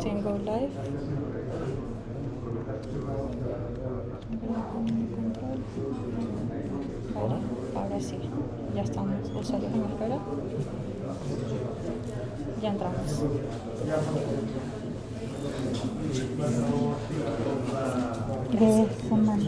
Estoy en Go Live. Vale, ahora sí. Ya estamos usuarios en espera. Ya entramos. Semana.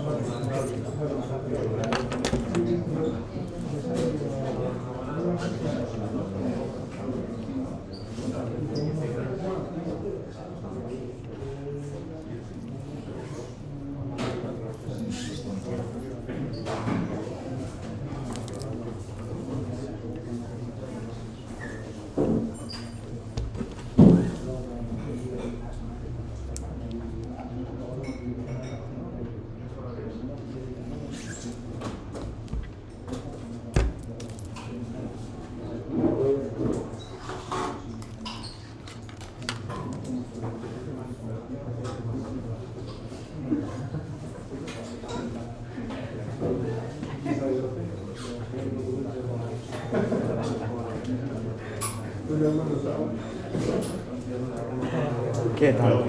¿Qué tal?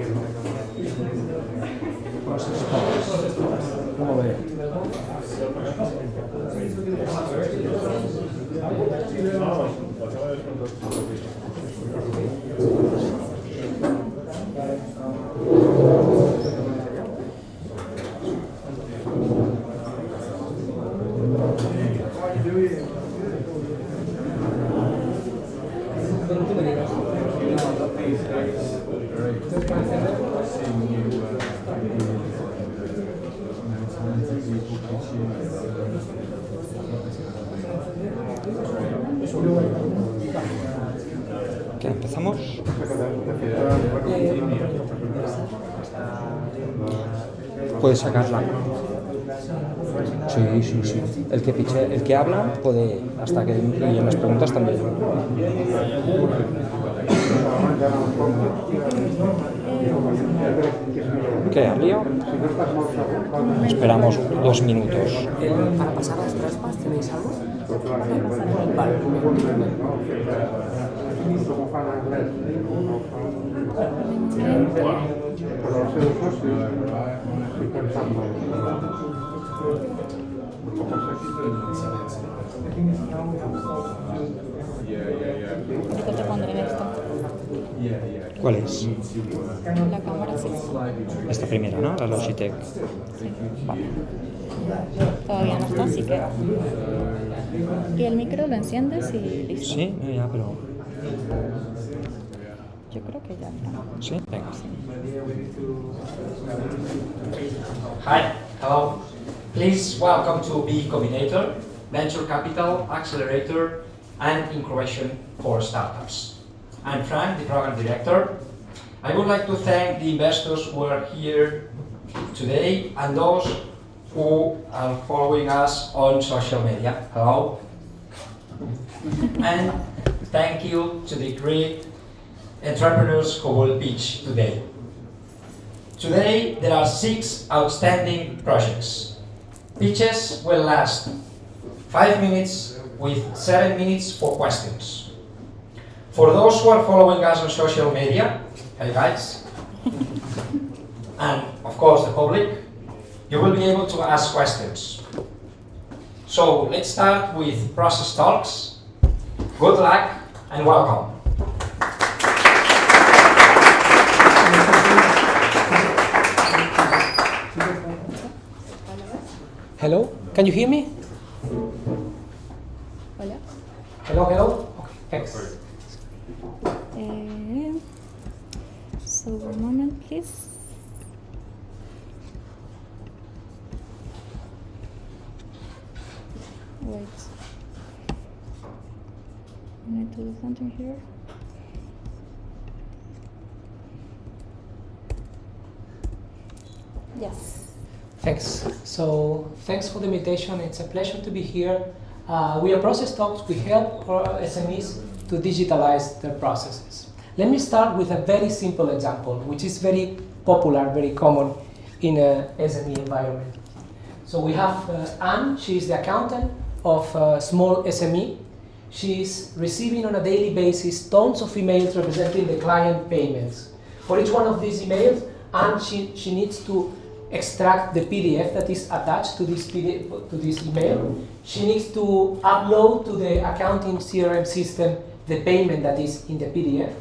¿Cómo ve? ¿Qué? ¿Empezamos? Puedes sacarla. Sí, sí, sí. El que habla puede, hasta que y en las preguntas también. ¿Qué? ¿Al lío? Esperamos 2 minutos. Para pasar las trampas, ¿tenéis algo? Vale. ¿Qué te pondré en esto? ¿Cuál es? La cámara, sí. Esta primera, ¿no? La Logitech. Sí. Vale. Todavía no está, así que... Y el micro lo enciendes y listo. Sí, ya, pero... Yo creo que ya está. ¿Sí? Venga. Hi, hello. Please welcome to Bcombinator, Venture Capital Accelerator and Incubation for Startups. I'm Frank, the Program Director. I would like to thank the investors who are here today and those who are following us on social media. Hello. And thank you to the great entrepreneurs who will pitch today. Today there are 6 outstanding projects. Pitches will last 5 minutes with 7 minutes for questions. For those who are following us on social media, hey guys, and of course the public, you will be able to ask questions. So let's start with process talks. Good luck and welcome. Hello, can you hear me? Hola. Hello, hello. Okay, thanks. So, one moment, please. Wait. I need to do something here. Yes. Thanks. So, thanks for the invitation. It's a pleasure to be here. We are Process Talks. We help our SMEs to digitalize their processes. Let me start with a very simple example, which is very popular, very common in a SME environment. So we have Anne. She is the accountant of a small SME. She is receiving on a daily basis tons of emails representing the client payments. for each one of these emails, and she needs to extract the PDF that is attached to this email. She needs to upload to the accounting CRM system the payment that is in the PDF.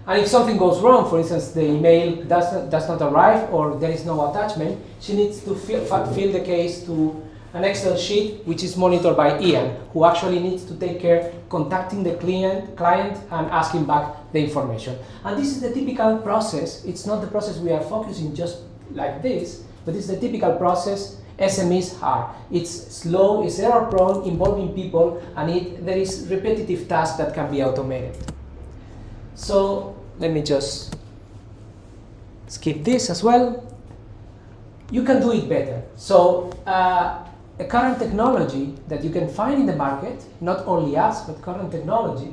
And if something goes wrong, for instance, the email does not arrive or there is no attachment, she needs to fill the case to an Excel sheet which is monitored by Ian, who actually needs to take care contacting the client and asking back the information. And this is the typical process. It's not the process we are focusing just like this, but it's the typical process SMEs are. It's slow, it's error prone, involving people, and there is repetitive tasks that can be automated. So let me just skip this as well. You can do it better. So a current technology that you can find in the market, not only us, but current technology,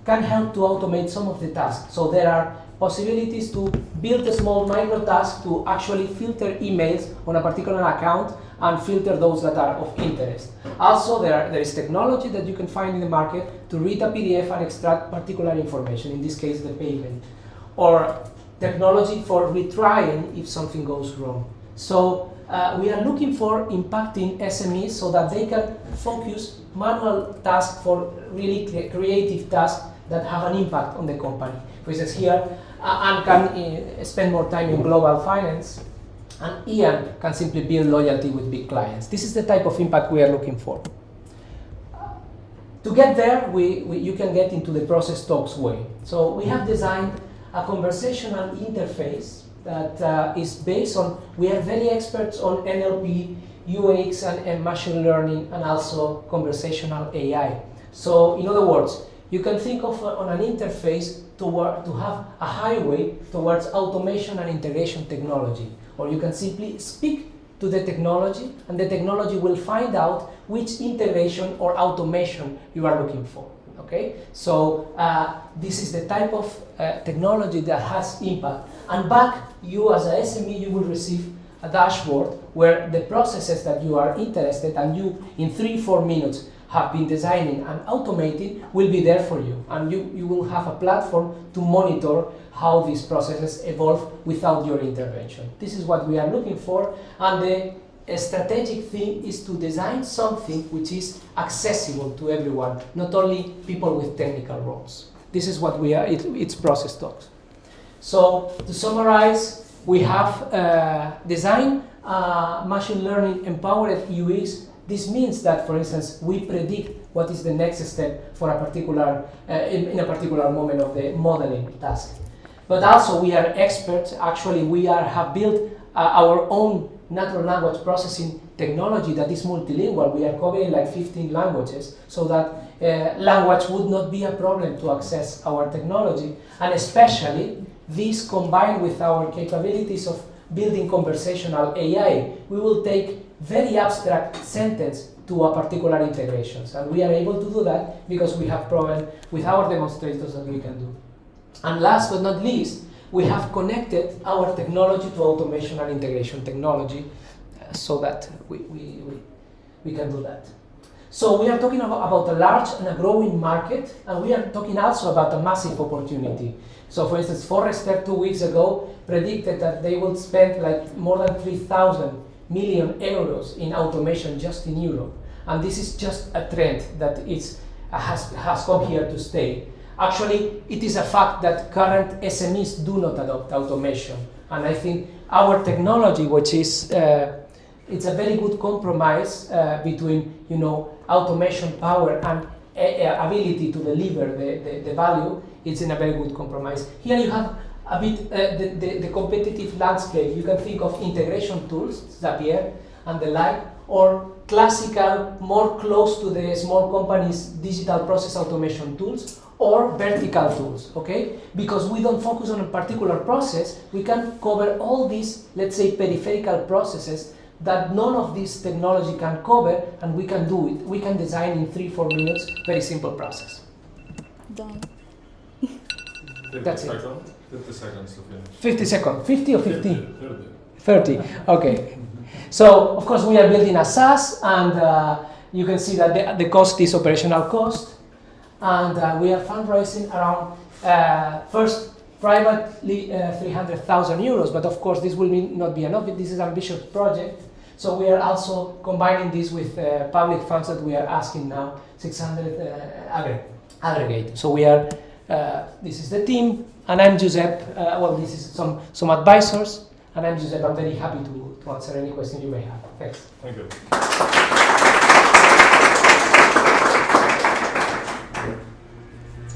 can help to automate some of the tasks. So there are possibilities to build a small micro task to actually filter emails on a particular account and filter those that are of interest. Also, there is technology that you can find in the market to read a PDF and extract particular information, in this case the payment, or technology for retrying if something goes wrong. So we are looking for impacting SMEs so that they can focus manual tasks for really creative tasks that have an impact on the company. For instance, here, Anne can spend more time in global finance, and Ian can simply build loyalty with big clients. This is the type of impact we are looking for. To get there, you can get into the process talks way. So we have designed a conversational interface that is based on, we are very experts on NLP, UX, and machine learning, and also conversational AI. So in other words, you can think of on an interface to have a highway towards automation and integration technology. Or you can simply speak to the technology, and the technology will find out which integration or automation you are looking for. Okay? So this is the type of technology that has impact. And back, you as a SME, you will receive a dashboard where the processes that you are interested and you, in 3-4 minutes, have been designing and automating will be there for you. And you will have a platform to monitor how these processes evolve without your intervention. This is what we are looking for. And the strategic thing is to design something which is accessible to everyone, not only people with technical roles. This is what we are, it's process talks. So to summarize, we have designed machine learning empowered UX. This means that, for instance, we predict what is the next step for a particular, in a particular moment of the modeling task. But also we are experts. Actually, we have built our own natural language processing technology that is multilingual. We are covering like 15 languages, so that language would not be a problem to access our technology. And especially this combined with our capabilities of building conversational AI, we will take very abstract sentence to a particular integrations. And we are able to do that because we have proven with our demonstrators that we can do. And last but not least, we have connected our technology to automation and integration technology so that we can do that. So we are talking about a large and a growing market, and we are talking also about a massive opportunity. So for instance, Forrester 2 weeks ago predicted that they will spend like more than 3,000 million euros in automation just in Europe. And this is just a trend that has come here to stay. Actually, it is a fact that current SMEs do not adopt automation. And I think our technology, which is, it's a very good compromise between, automation power and ability to deliver the value. It's in a very good compromise. Here you have a bit the competitive landscape. You can think of integration tools, Zapier and the like, or classical, more close to the small companies' digital process automation tools, or vertical tools, okay? Because we don't focus on a particular process, we can cover all these, let's say, peripheral processes that none of this technology can cover, and we can do it. We can design in 3-4 minutes, very simple process. Done. That's it. 50 seconds to finish. 50 seconds. 50 or 15? 30. 30, okay. So, of course, we are building a SaaS, and you can see that the cost is operational cost. And we are fundraising around, first privately 300,000 euros, but of course this will not be enough. This is an ambitious project, so we are also combining this with public funds that we are asking now, 600 aggregate. So we are, this is the team, and I'm Josep. Well, this is some advisors, and I'm Josep. I'm very happy to answer any question you may have. Thanks. Thank you.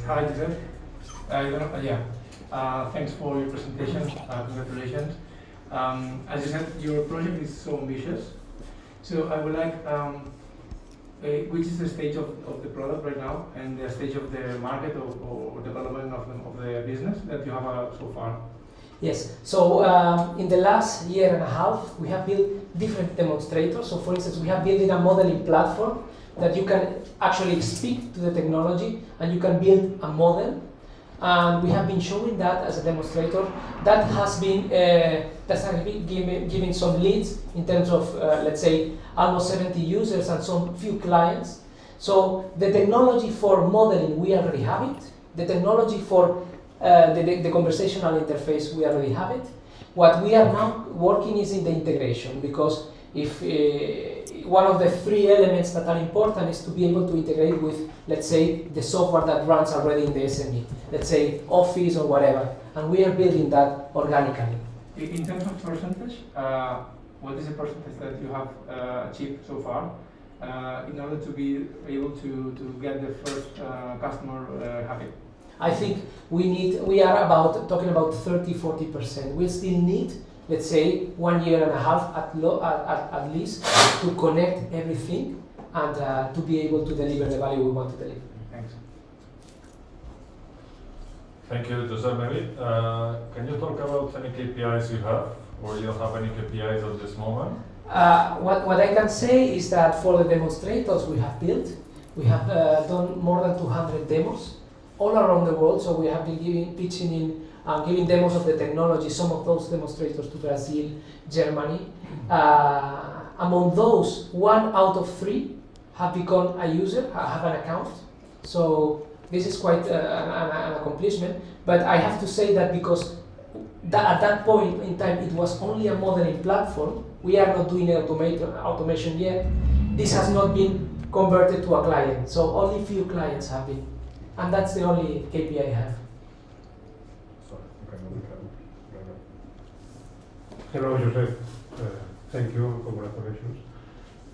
Hi, Josep. Thanks for your presentation. Congratulations. As you said, your project is so ambitious. So I would like, which is the stage of the product right now and the stage of the market or development of the business that you have so far? Yes, so in the last year and a half, we have built different demonstrators. So for instance, we have built a modeling platform that you can actually speak to the technology and you can build a model. And we have been showing that as a demonstrator. That has been giving some leads in terms of, let's say, almost 70 users and some few clients. So the technology for modeling, we already have it. The technology for the conversational interface, we already have it. What we are now working is in the integration, because if one of the three elements that are important is to be able to integrate with, let's say, the software that runs already in the SME, let's say Office or whatever, and we are building that organically. In terms of percentage, what is the percentage that you have achieved so far in order to be able to get the first customer happy? I think we are talking about 30-40%. We still need, let's say, 1 year and a half at least to connect everything and to be able to deliver the value we want to deliver. Thanks. Thank you, Josep. Maybe can you talk about any KPIs you have, or you don't have any KPIs at this moment? What I can say is that for the demonstrators we have built, we have done more than 200 demos all around the world. So we have been pitching in, giving demos of the technology, some of those demonstrators to Brazil, Germany. Among those, 1 out of 3 have become a user, have an account. So this is quite an accomplishment. But I have to say that because at that point in time it was only a modeling platform, we are not doing automation yet. This has not been converted to a client. So only few clients have been. And that's the only KPI I have. Hello, Josep. Thank you. Congratulations.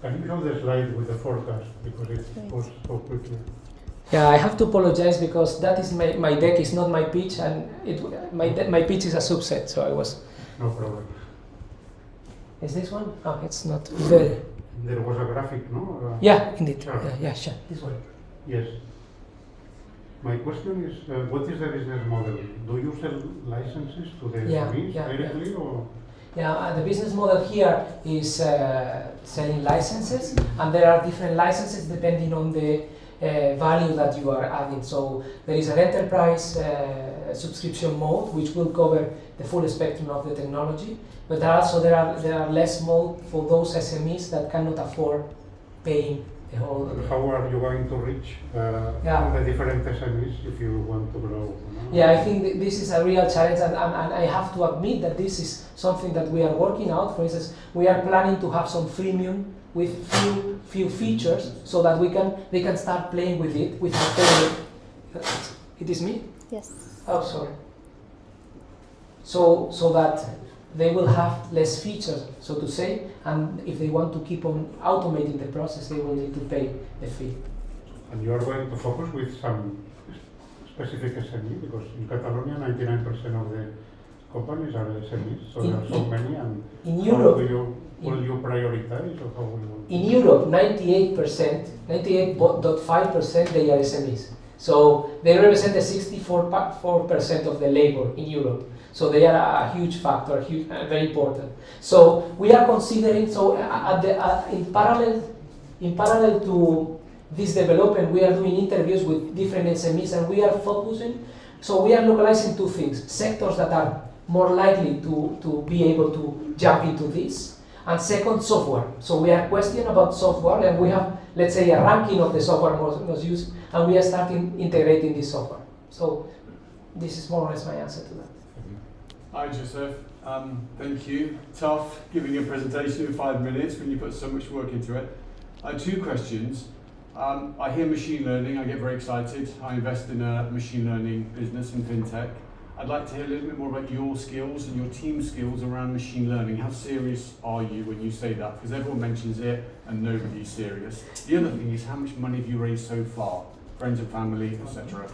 Can you show the slide with the forecast, because it goes so quickly? Yeah, I have to apologize because that is my deck is not my pitch, and my pitch is a subset. So I was. No problem. Is this one? Oh, it's not very. There was a graphic, no? Yeah, indeed. Sure. Yeah, sure. This one. Yes. My question is, what is the business model? Do you sell licenses to the SMEs directly, or? Yeah, the business model here is selling licenses, and there are different licenses depending on the value that you are adding. So there is an enterprise subscription mode which will cover the full spectrum of the technology, but there are less mode for those SMEs that cannot afford paying the whole. How are you going to reach the different SMEs if you want to grow? No? Yeah, I think this is a real challenge, and I have to admit that this is something that we are working out. For instance, we are planning to have some freemium with few features so that they can start playing with it without paying. It is me? Yes. Oh, sorry. So that they will have less features, so to say, and if they want to keep on automating the process, they will need to pay the fee. And you are going to focus with some specific SME, because in Catalonia 99% of the companies are SMEs, so there are so many. And in Europe, will you prioritize, or how will you? In Europe, 98.5% they are SMEs. So they represent the 64% of the labor in Europe. So they are a huge factor, very important. So we are considering, in parallel to this development, we are doing interviews with different SMEs, and we are focusing. So we are localizing 2 things: sectors that are more likely to be able to jump into this, and second, software. So we are questioning about software, and we have, let's say, a ranking of the software most used, and we are starting integrating this software. So this is more or less my answer to that. Hi Josep, thank you. Tough giving a presentation in 5 minutes when you put so much work into it. I have 2 questions. I hear machine learning, I get very excited. I invest in a machine learning business in fintech. I'd like to hear a little bit more about your skills and your team's skills around machine learning. How serious are you when you say that? Because everyone mentions it and nobody's serious. The other thing is, how much money have you raised so far? Friends and family, etc.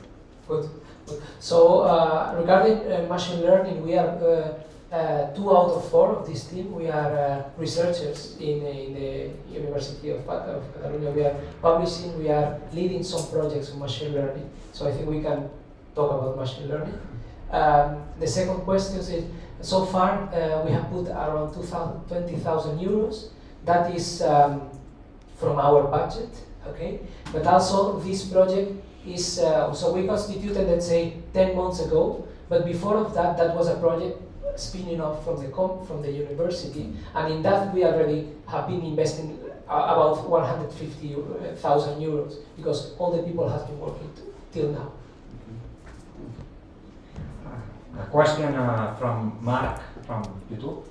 Good. So regarding machine learning, we are 2 out of 4 of this team. We are researchers in the University of Catalonia. We are publishing, we are leading some projects on machine learning. So I think we can talk about machine learning. The second question is, so far we have put around 20,000 euros. That is from our budget, okay? But also this project is, so we constituted, let's say, 10 months ago, but before of that, that was a project spinning off from the university, and in that we already have been investing about 150,000 euros, because all the people have been working till now. A question from Mark from YouTube.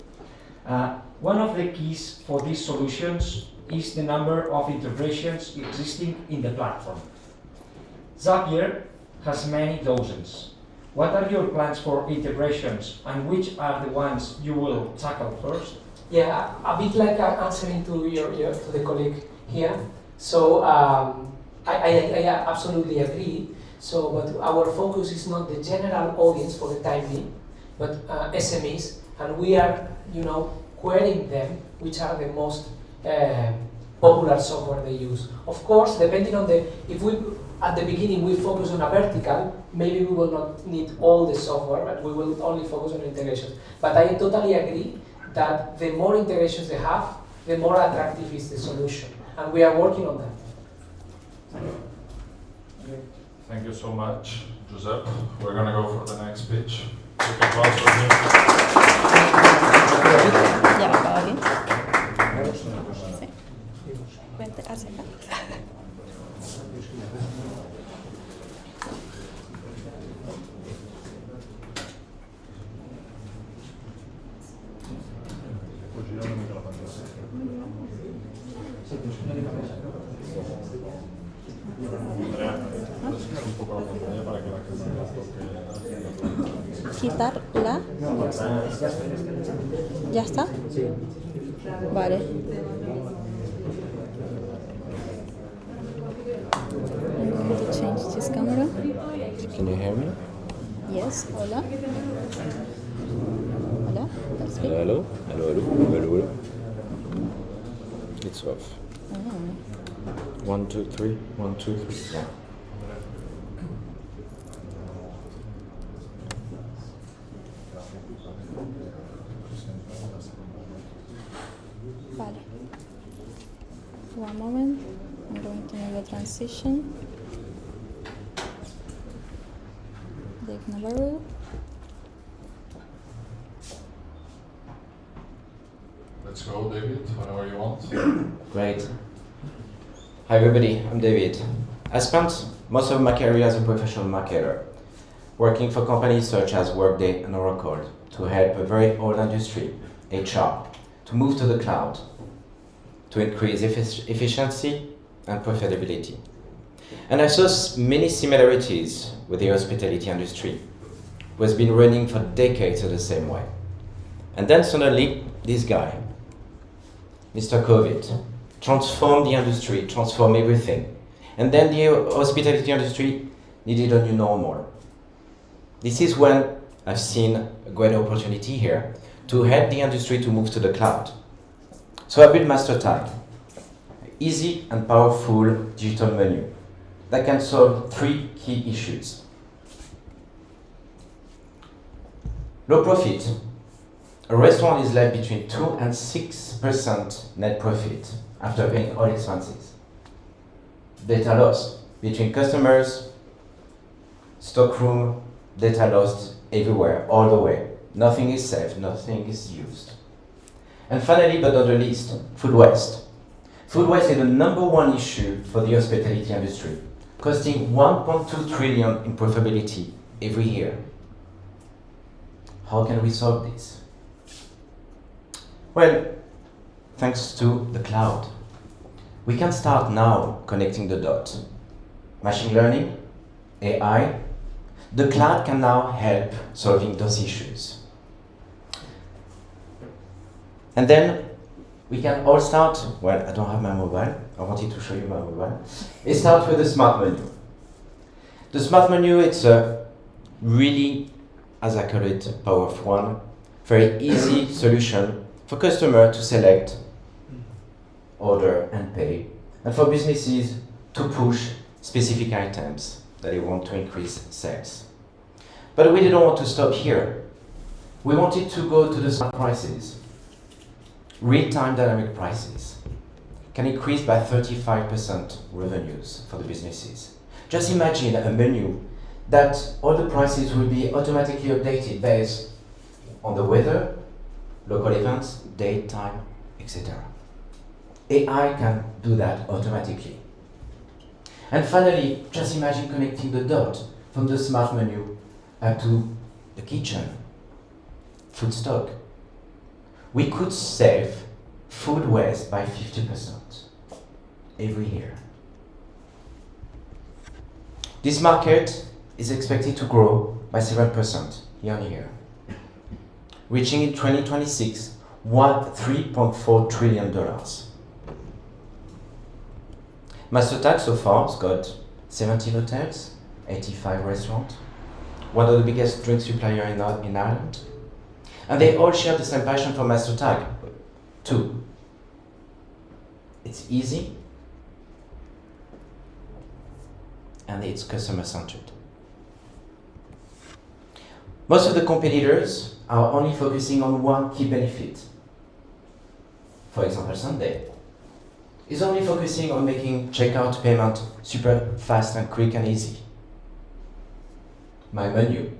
One of the keys for these solutions is the number of integrations existing in the platform. Zapier has many dozens. What are your plans for integrations, and which are the ones you will tackle first? Yeah, a bit like answering to to the colleague here. So I absolutely agree. So, but our focus is not the general audience for the time being, but SMEs, and we are, querying them, which are the most popular software they use. Of course, depending on if we, at the beginning, we focus on a vertical, maybe we will not need all the software, but we will only focus on integrations. But I totally agree that the more integrations they have, the more attractive is the solution, and we are working on that. Thank you so much, Josep. We're going to go for the next pitch. Big applause for him. ¿Ya acaba bien? Sí. Vente hacia acá. Quitarla. ¿Ya está? Vale. I'm going to change this camera. Can you hear me? Yes, hola. Hola, that's me. Hello, hello, hello, hello, hello. It's off. Oh. 1, 2, 3. 1, 2, 3. Yeah. Vale. One moment. I'm going to make a transition. Take Navaro. Let's go, David, whenever you want. Great. Hi everybody, I'm David. I spent most of my career as a professional marketer, working for companies such as Workday and Oracle to help a very old industry, HR, to move to the cloud, to increase efficiency and profitability. And I saw many similarities with the hospitality industry, who has been running for decades in the same way. And then suddenly, this guy, Mr. COVID, transformed the industry, transformed everything. And then the hospitality industry needed a new normal. This is when I've seen a great opportunity here to help the industry to move to the cloud. So I built MasterTAAG, easy and powerful digital menu that can solve 3 key issues. Low profit. A restaurant is left between 2 and 6% net profit after paying all expenses. Data loss between customers, stockroom, data lost everywhere, all the way. Nothing is saved, nothing is used. And finally, but not the least, food waste. Food waste is the #1 issue for the hospitality industry, costing 1.2 trillion in profitability every year. How can we solve this? Well, thanks to the cloud. We can start now connecting the dots. Machine learning, AI, the cloud can now help solving those issues. And then we can all start, well, I don't have my mobile, I wanted to show you my mobile. It starts with the smart menu. The smart menu, it's a really, as I call it, powerful one, very easy solution for customer to select, order and pay, and for businesses to push specific items that they want to increase sales. But we didn't want to stop here. We wanted to go to the smart prices. Real-time dynamic prices can increase by 35% revenues for the businesses. Just imagine a menu that all the prices will be automatically updated based on the weather, local events, date, time, etc. AI can do that automatically. And finally, just imagine connecting the dot from the smart menu up to the kitchen, food stock. We could save food waste by 50% every year. This market is expected to grow by 7% year on year, reaching in 2026 $3.4 trillion. MasterTAAG so far has got 17 hotels, 85 restaurants, one of the biggest drink suppliers in Ireland. And they all share the same passion for MasterTAAG, too. It's easy, and it's customer-centered. Most of the competitors are only focusing on one key benefit. For example, Sunday is only focusing on making checkout payment super fast and quick and easy. My menu,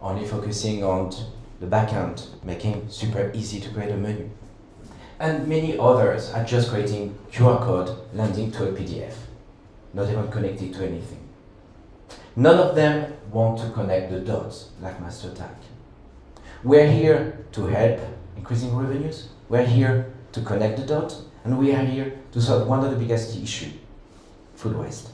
only focusing on the backend, making super easy to create a menu. And many others are just creating QR code landing to a PDF, not even connected to anything. None of them want to connect the dots like MasterTAAG. We're here to help increasing revenues, we're here to connect the dots, and we are here to solve one of the biggest issues, food waste.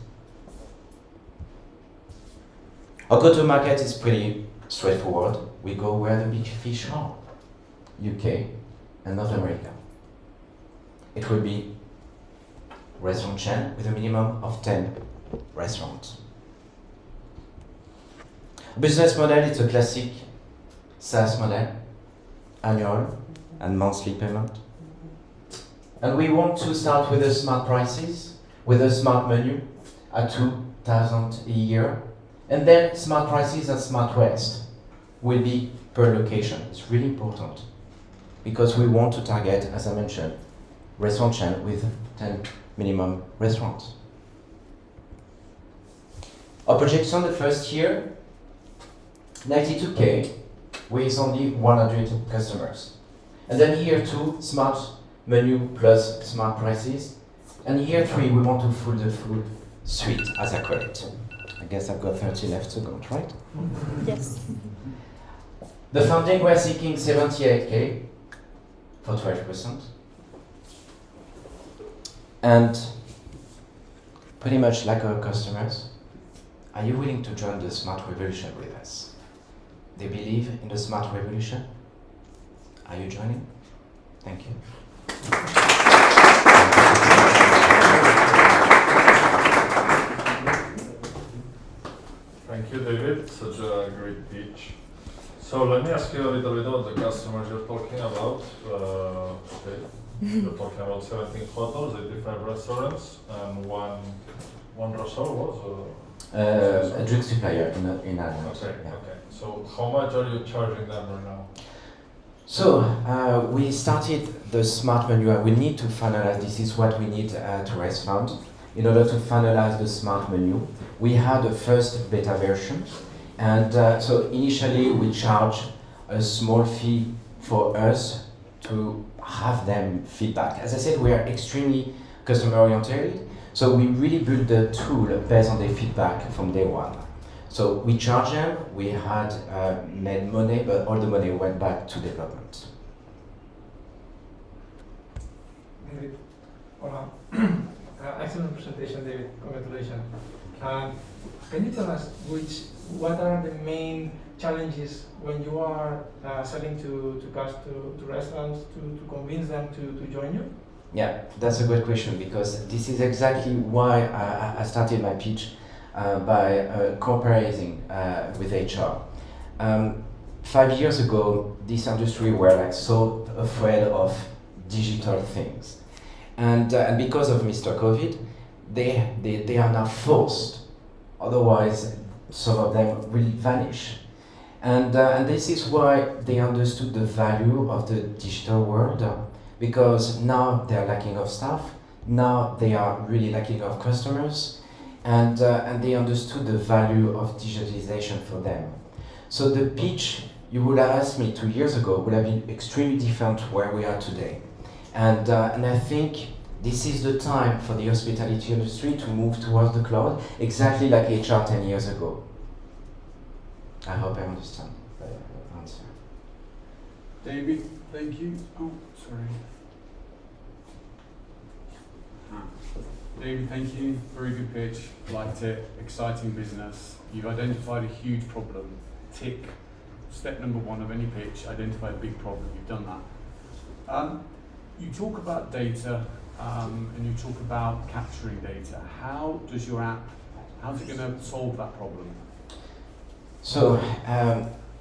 Our go-to-market is pretty straightforward. We go where the big fish are, UK and North America. It will be restaurant chain with a minimum of 10 restaurants. Business model is a classic SaaS model, annual and monthly payment. And we want to start with the smart prices, with a smart menu at 2,000 a year. And then smart prices and smart waste will be per location. It's really important because we want to target, as I mentioned, restaurant chain with 10 minimum restaurants. Our projection the first year, 92K with only 100 customers. And then year 2, smart menu plus smart prices. And year 3, we want to full the full suite, as I call it. I guess I've got 30 left to go, right? Yes. The funding, we're seeking 78K for 12%. And pretty much like our customers, are you willing to join the smart revolution with us? They believe in the smart revolution. Are you joining? Thank you. Thank you, David. Such a great pitch. So let me ask you a little bit about the customers you're talking about. Okay. You're talking about 17 hotels, 85 restaurants, and one restaurant was a drink supplier in Ireland. Okay. Yeah. Okay. So how much are you charging them right now? So we started the smart menu, and we need to finalize. This is what we need to raise funds in order to finalize the smart menu. We had a first beta version, and so initially we charge a small fee for us to have them feedback. As I said, we are extremely customer oriented, so we really build the tool based on their feedback from day one. So we charged them, we had made money, but all the money went back to development. David, hola. Excellent presentation, David. Congratulations. Can you tell us what are the main challenges when you are selling to restaurants to convince them to join you? Yeah, that's a great question, because this is exactly why I started my pitch by comparing with HR. 5 years ago, this industry were like so afraid of digital things, and because of Mr. COVID, they are now forced. Otherwise, some of them will vanish, and this is why they understood the value of the digital world, because now they are lacking of staff, now they are really lacking of customers, and they understood the value of digitalization for them. So the pitch you would have asked me 2 years ago would have been extremely different where we are today. And I think this is the time for the hospitality industry to move towards the cloud, exactly like HR 10 years ago. I hope I understand the answer. David, thank you. Oh, sorry. David, thank you. Very good pitch. Liked it. Exciting business. You've identified a huge problem. Tick. Step number 1 of any pitch, identify a big problem. You've done that. You talk about data and you talk about capturing data. How does your app, how's it going to solve that problem? So,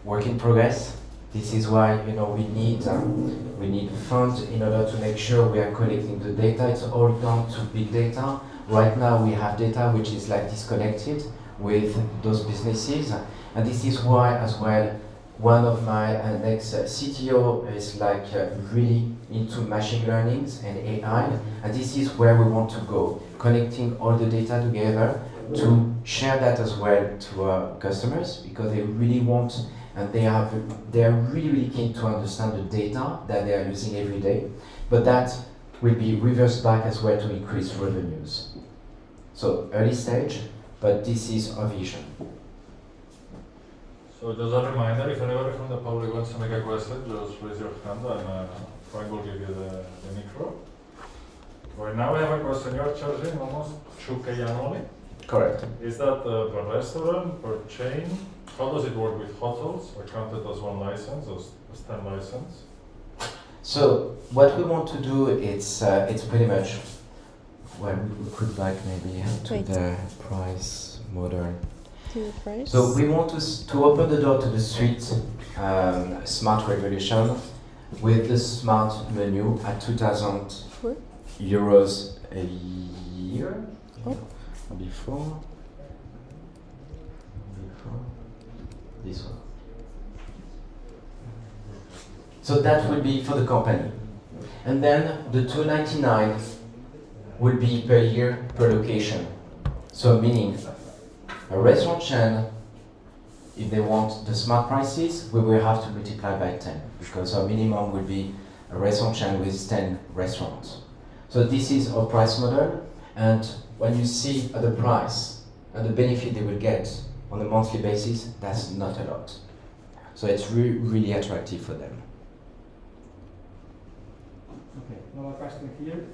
work in progress. This is why we need funds in order to make sure we are collecting the data. It's all down to big data. Right now we have data which is like disconnected with those businesses, and this is why as well one of my next CTO is like really into machine learning and AI, and this is where we want to go, connecting all the data together to share that as well to our customers, because they really want, and they are really keen to understand the data that they are using every day, but that will be reversed back as well to increase revenues. So early stage, but this is our vision. So just a reminder, if anybody from the public wants to make a question, just raise your hand and Frank will give you the micro. Right now we have a question. You're charging almost 2K annually? Correct. Is that per restaurant, per chain? How does it work with hotels? Are counted as one license, as 10 license? So what we want to do, it's pretty much, well, we could like maybe to the price model. So we want to open the door to the street smart revolution with the smart menu at 2,000 euros a year. Before this one. So that would be for the company. And then the 299 would be per year per location. So meaning a restaurant chain, if they want the smart prices, we will have to multiply by 10, because our minimum would be a restaurant chain with 10 restaurants. So this is our price model, and when you see the price and the benefit they will get on a monthly basis, that's not a lot. So it's really attractive for them. Okay, another question here.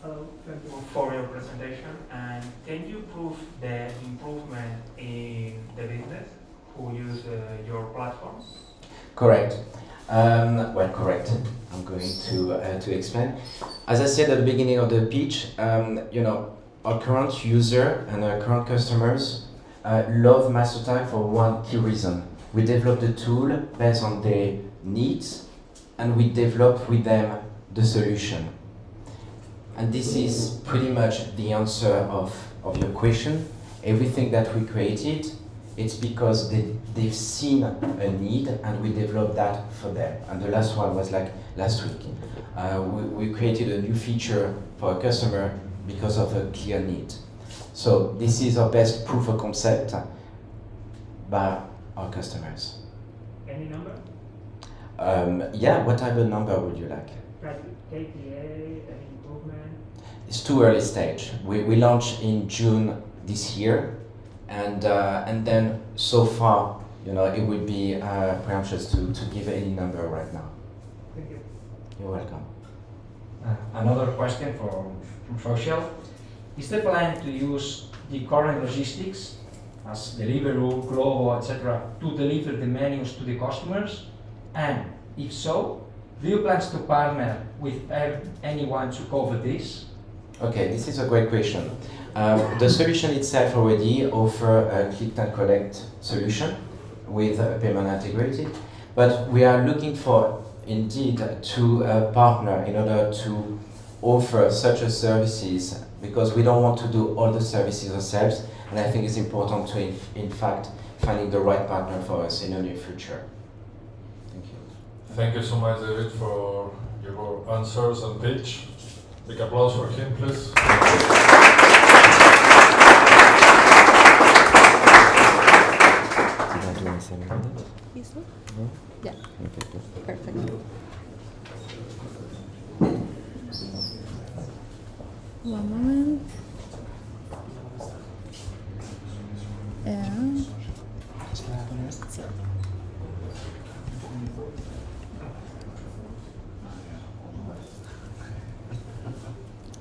Hello, thank you for your presentation. And can you prove the improvement in the business who use your platform? Correct. Well, correct. I'm going to explain. As I said at the beginning of the pitch, our current user and our current customers love MasterTAAG for one key reason. We developed the tool based on their needs, and we develop with them the solution. And this is pretty much the answer of your question. Everything that we created, it's because they've seen a need and we developed that for them. And the last one was like last week. We created a new feature for a customer because of a clear need. So this is our best proof of concept by our customers. Any number? Yeah, what type of number would you like? Like KPA, improvement? It's too early stage. We launched in June this year, And then so far, you know, it would be presumptuous to give any number right now. Thank you. You're welcome. Another question from social. Is the plan to use the current logistics as Deliveroo, Glovo, etc. to deliver the menus to the customers? And if so, do you plan to partner with anyone to cover this? Okay, this is a great question. The solution itself already offers a click and collect solution with payment integrated, but we are looking for indeed to partner in order to offer such a services, because we don't want to do all the services ourselves, and I think it's important to in fact finding the right partner for us in the near future. Thank you. Thank you so much, David, for your answers and pitch. Big applause for him, please. ¿Listo? Ya. Perfecto. One moment.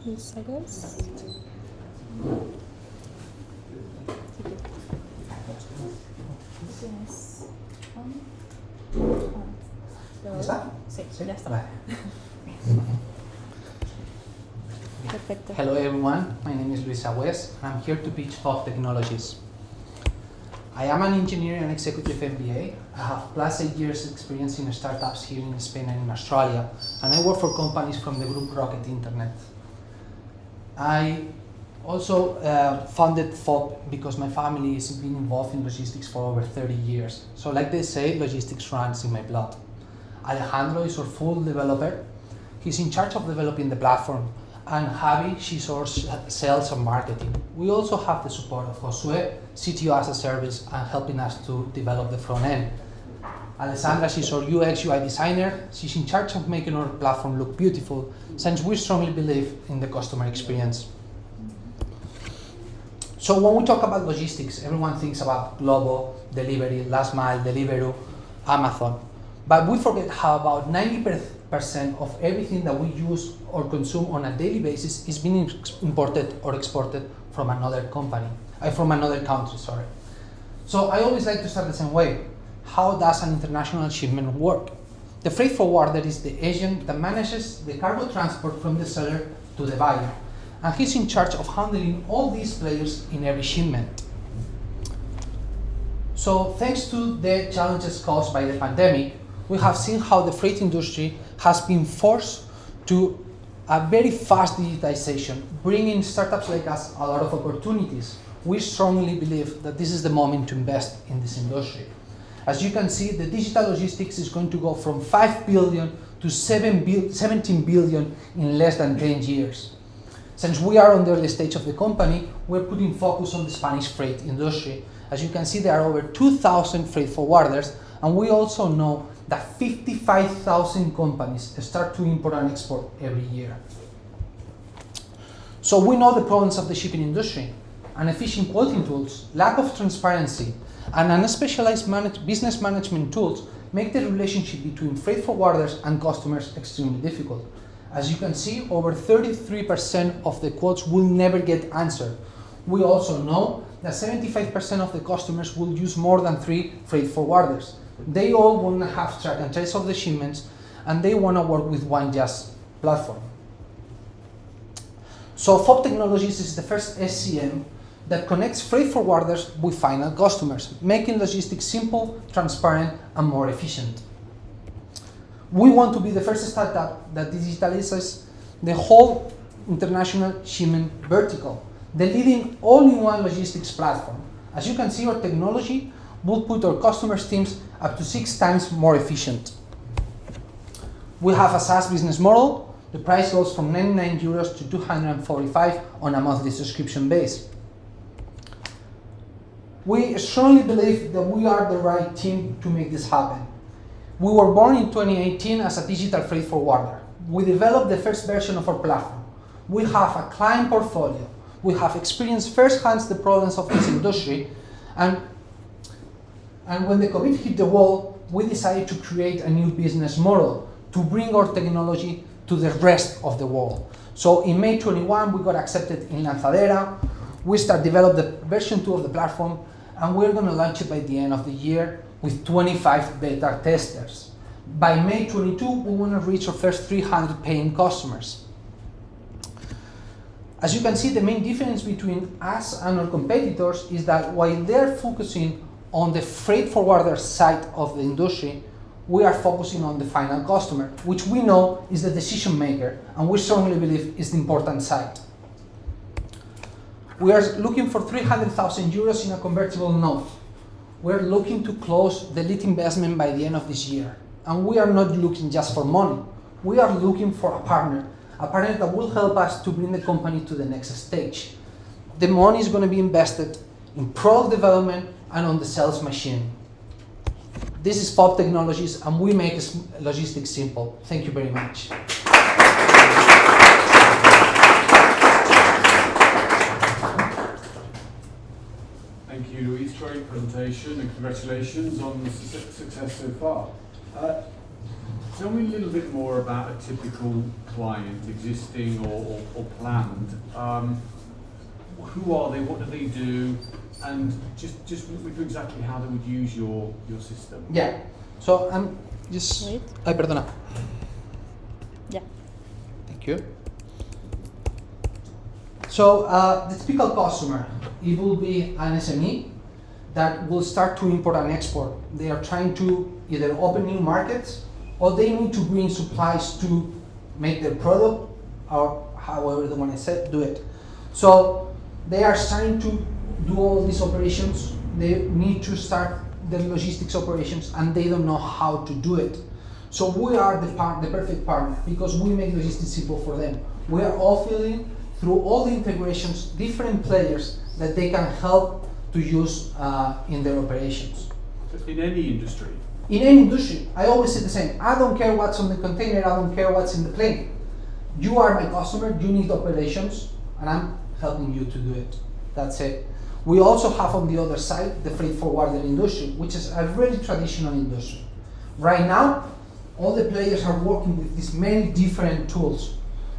Sí. Sagüés. ¿Ya está? Sí, ya está. Vale. Perfecto. Hello everyone, my name is Sagüés and I'm here to pitch Hog Technologies. I am an engineer and executive MBA. I have plus 8 years experience in startups here in Spain and in Australia, and I work for companies from the group Rocket Internet. I also founded FOB because my family has been involved in logistics for over 30 years. So like they say, logistics runs in my blood. Alejandro is our full developer. He's in charge of developing the platform. And Javi, she's our sales and marketing. We also have the support of Josep, CTO as a service, and helping us to develop the front end. Alessandra, she's our UX UI designer. She's in charge of making our platform look beautiful, since we strongly believe in the customer experience. So when we talk about logistics, everyone thinks about Glovo, delivery, last mile, Deliveroo, Amazon. But we forget how about 90% of everything that we use or consume on a daily basis is being imported or exported from another company, from another country, sorry. So I always like to start the same way. How does an international shipment work? The freight forwarder is the agent that manages the cargo transport from the seller to the buyer, and he's in charge of handling all these players in every shipment. So thanks to the challenges caused by the pandemic, we have seen how the freight industry has been forced to a very fast digitization, bringing startups like us a lot of opportunities. We strongly believe that this is the moment to invest in this industry. As you can see, the digital logistics is going to go from 5 billion to 17 billion in less than 10 years. Since we are on the early stage of the company, we're putting focus on the Spanish freight industry. As you can see, there are over 2,000 freight forwarders, and we also know that 55,000 companies start to import and export every year. So we know the problems of the shipping industry: inefficient quoting tools, lack of transparency, and unspecialized business management tools make the relationship between freight forwarders and customers extremely difficult. As you can see, over 33% of the quotes will never get answered. We also know that 75% of the customers will use more than 3 freight forwarders. They all want to have track and trace of the shipments, and they want to work with one just platform. So FOB Technologies is the first SCM that connects freight forwarders with final customers, making logistics simple, transparent, and more efficient. We want to be the first startup that digitalizes the whole international shipment vertical, the leading all-in-one logistics platform. As you can see, our technology will put our customers' teams up to 6 times more efficient. We have a SaaS business model. The price goes from 99 euros to 245 on a monthly subscription base. We strongly believe that we are the right team to make this happen. We were born in 2018 as a digital freight forwarder. We developed the first version of our platform. We have a client portfolio. We have experienced firsthand the problems of this industry, and when the COVID hit the wall, we decided to create a new business model to bring our technology to the rest of the world. So in May 21, we got accepted in Lanzadera. We start develop the version 2 of the platform, and we're going to launch it by the end of the year with 25 beta testers. By May 22, we want to reach our first 300 paying customers. As you can see, the main difference between us and our competitors is that while they're focusing on the freight forwarder side of the industry, we are focusing on the final customer, which we know is the decision maker, and we strongly believe is the important side. We are looking for 300,000 euros in a convertible note. We're looking to close the lead investment by the end of this year. And we are not looking just for money. We are looking for a partner that will help us to bring the company to the next stage. The money is going to be invested in product development and on the sales machine. This is FOB Technologies, and we make logistics simple. Thank you very much. Thank you, Luis. Great presentation, and congratulations on the success so far. Tell me a little bit more about a typical client, existing or planned. Who are they? What do they do? And just walk me through exactly how they would use your system. Yeah. So I'm just. Wait. Ay, perdona. Yeah. Thank you. So the typical customer, it will be an SME that will start to import and export. They are trying to either open new markets, or they need to bring supplies to make their product, or however they want to do it. So they are starting to do all these operations. They need to start the logistics operations, and they don't know how to do it. So we are the perfect partner, because we make logistics simple for them. We are offering through all the integrations different players that they can help to use in their operations. In any industry? In any industry, I always say the same. I don't care what's on the container, I don't care what's in the plane. You are my customer, you need operations, and I'm helping you to do it. That's it. We also have on the other side the freight forwarder industry, which is a really traditional industry. Right now, all the players are working with these many different tools,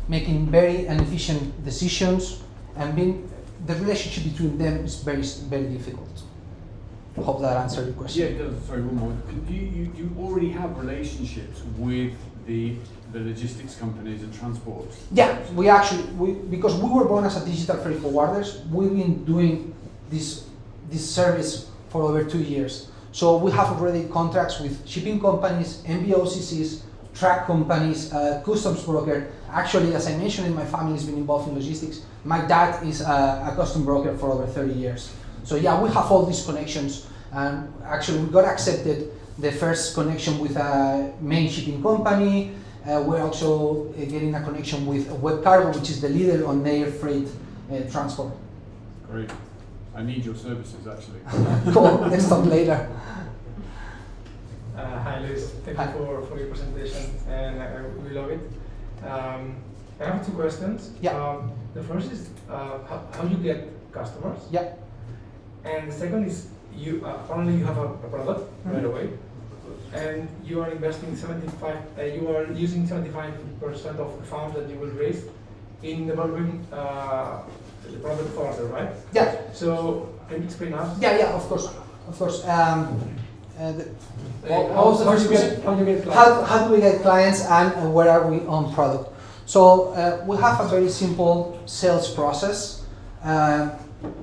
making very inefficient decisions, and the relationship between them is very, very difficult. I hope that answered your question. Yeah, it does. Sorry, one more. You already have relationships with the logistics companies and transport? Yeah, because we were born as a digital freight forwarders, we've been doing this service for over 2 years. So we have already contracts with shipping companies, MBOCCs, truck companies, customs broker. Actually, as I mentioned, my family has been involved in logistics. My dad is a custom broker for over 30 years. So yeah, we have all these connections, and actually we got accepted the first connection with a main shipping company. We're also getting a connection with Web Cargo, which is the leader on air freight transport. Great. I need your services, actually. Cool, let's talk later. Hi, Luis. Thank you for your presentation, and we love it. I have 2 questions. Yeah. The first is how you get customers. Yeah. And the second is apparently you have a product right away, and you are investing you are using 75% of the funds that you will raise in developing the product further, right? Yeah. So can you explain us? Yeah, of course. How do we get clients, and where are we on product? So we have a very simple sales process.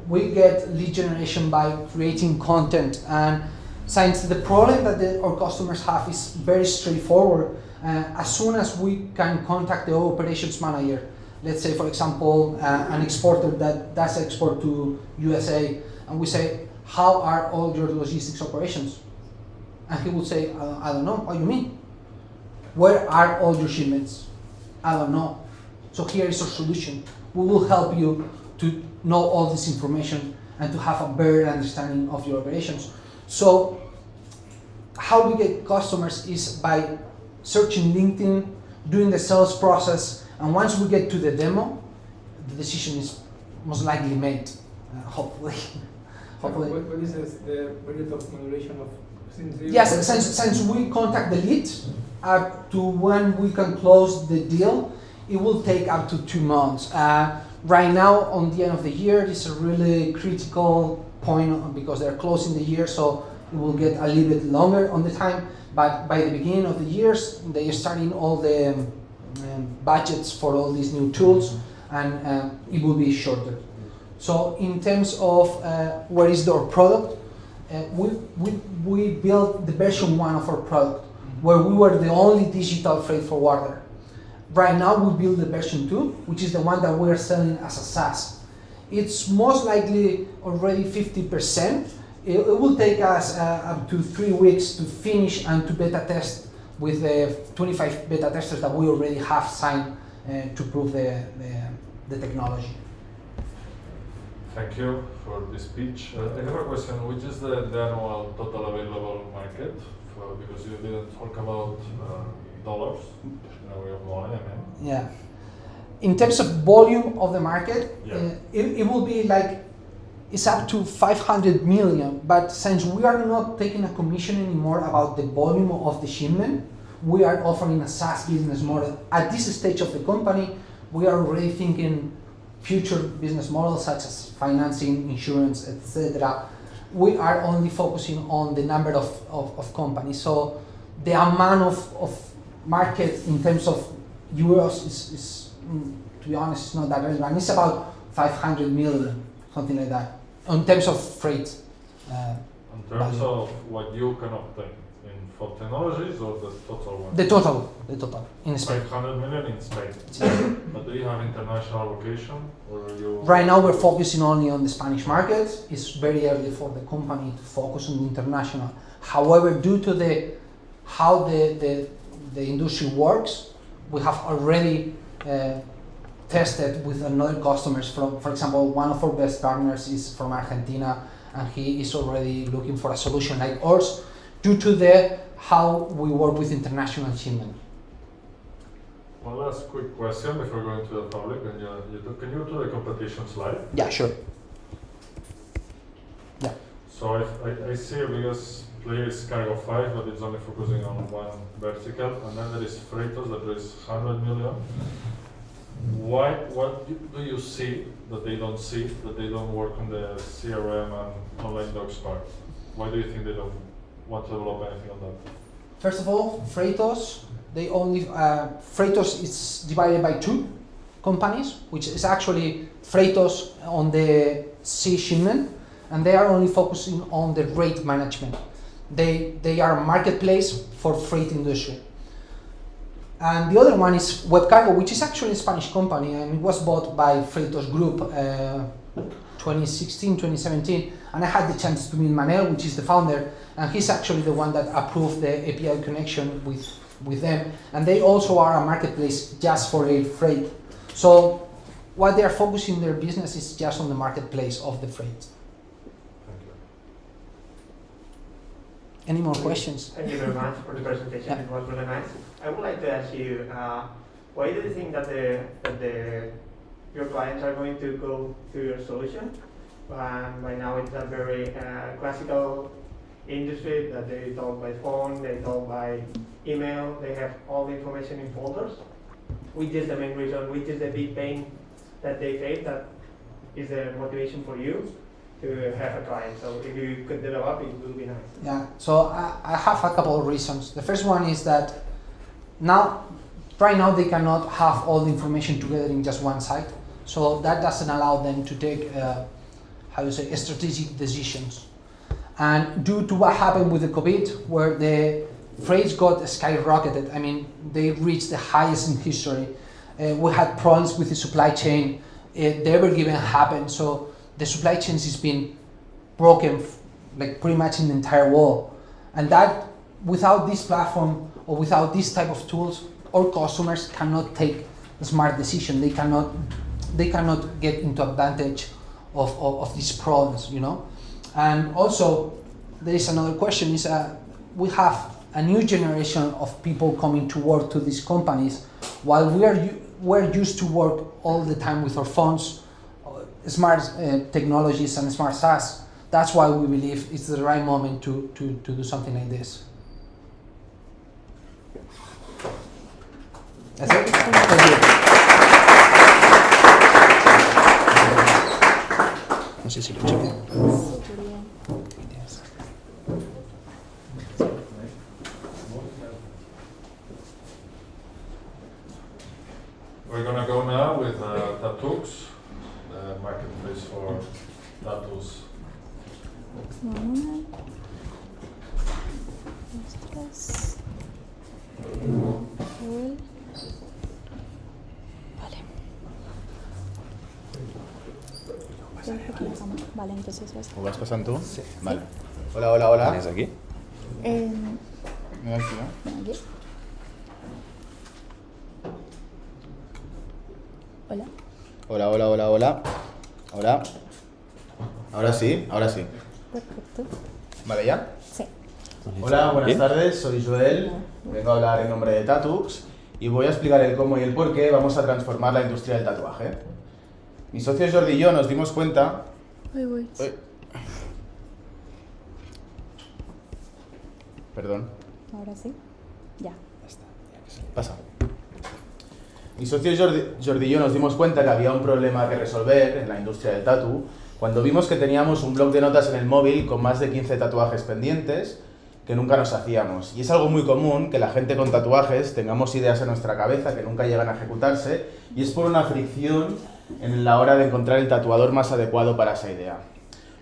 We get lead generation by creating content, and since the problem that our customers have is very straightforward, as soon as we can contact the operations manager, let's say for example an exporter that does export to USA, and we say, how are all your logistics operations? And he will say, I don't know. What do you mean? Where are all your shipments? I don't know. So here is our solution. We will help you to know all this information and to have a better understanding of your operations. So how we get customers is by searching LinkedIn, doing the sales process, and once we get to the demo, the decision is most likely made, hopefully. Hopefully. What is the period of moderation of since you? Yes, since we contact the lead up to when we can close the deal, it will take up to 2 months. Right now, on the end of the year, it's a really critical point because they're closing the year, so it will get a little bit longer on the time. But by the beginning of the years, they are starting all the budgets for all these new tools, and it will be shorter. So in terms of what is our product, we built the version 1 of our product, where we were the only digital freight forwarder. Right now we build the version 2, which is the one that we're selling as a SaaS. It's most likely already 50%. It will take us up to 3 weeks to finish and to beta test with the 25 beta testers that we already have signed to prove the technology. Thank you for this pitch. I have a question. Which is the annual total available market? Because you didn't talk about dollars, we have money, I mean. Yeah. In terms of volume of the market, it will be like, it's up to 500 million, but since we are not taking a commission anymore about the volume of the shipment, we are offering a SaaS business model. At this stage of the company, we are already thinking future business models such as financing, insurance, etc. We are only focusing on the number of companies. So the amount of market in terms of euros is to be honest, it's not that relevant. It's about 500 million, something like that, in terms of freight. In terms of what you can obtain for technologies or the total one? The total in Spain. 500 million in Spain. But do you have international location, or you? Right now we're focusing only on the Spanish market. It's very early for the company to focus on the international. However, due to how the industry works, we have already tested with another customers. For example, one of our best partners is from Argentina, and he is already looking for a solution like ours, due to how we work with international shipment. One last quick question before going to the public. Can you do the competition slide? Yeah, sure. Yeah. So I see your biggest player is Cargo 5, but it's only focusing on one vertical, and then there is Freightos that is 100 million. What do you see that they don't see, that they don't work on the CRM and online docs part? Why do you think they don't want to develop anything on that? First of all, Freightos, Freightos is divided by 2 companies, which is actually Freightos on the sea shipment, and they are only focusing on the rate management. They are a marketplace for freight industry. And the other one is WebCargo, which is actually a Spanish company, and it was bought by Freightos Group 2016, 2017, and I had the chance to meet Manel, which is the founder, and he's actually the one that approved the API connection with them, and they also are a marketplace just for air freight. So what they are focusing their business is just on the marketplace of the freight. Thank you. Any more questions? Thank you very much for the presentation. Yeah. It was really nice. I would like to ask you, why do you think that your clients are going to go to your solution? Right now it's a very classical industry that they talk by phone, they talk by email, they have all the information in folders. Which is the main reason, which is the big pain that they face, that is the motivation for you to have a client. So if you could develop, it would be nice. Yeah, so I have a couple of reasons. The first one is that right now they cannot have all the information together in just one site. So that doesn't allow them to take, strategic decisions. And due to what happened with the COVID, where the freights got skyrocketed, I mean, they reached the highest in history. We had problems with the supply chain. The ever-given happened, so the supply chain has been broken, like pretty much in the entire world. And that, without this platform or without this type of tools, our customers cannot take a smart decision. They cannot get into advantage of these problems, you know. And also, there is another question: is we have a new generation of people coming to work to these companies, while we're used to work all the time with our phones. smart technologies and smart SaaS. That's why we believe it's the right moment to do something like this. That's it. Thank you. No sé si lo he hecho bien. We're gonna go now with Tatux, the marketplace for tattoos. Vale, entonces vas. ¿O vas pasando tú? Sí. Vale. Hola, hola, hola. ¿Tienes aquí? Mira aquí, ¿no? Aquí. Hola. Hola, hola, hola, hola. Hola. Ahora sí, ahora sí. Perfecto. ¿Vale ya? Sí. Hola, buenas ¿Bien? tardes, soy Joel. Vengo a hablar en nombre de Tatux y voy a explicar el cómo y el por qué vamos a transformar la industria del tatuaje. Mi socio Jordi y yo nos dimos cuenta... Ahí voy. Perdón. Ahora sí. Ya. Pasa. Mi socio Jordi y yo nos dimos cuenta que había un problema que resolver en la industria del tatu cuando vimos que teníamos un bloc de notas en el móvil con más de 15 tatuajes pendientes que nunca nos hacíamos. Y es algo muy común que la gente con tatuajes tengamos ideas en nuestra cabeza que nunca llegan a ejecutarse, y es por una fricción en la hora de encontrar el tatuador más adecuado para esa idea.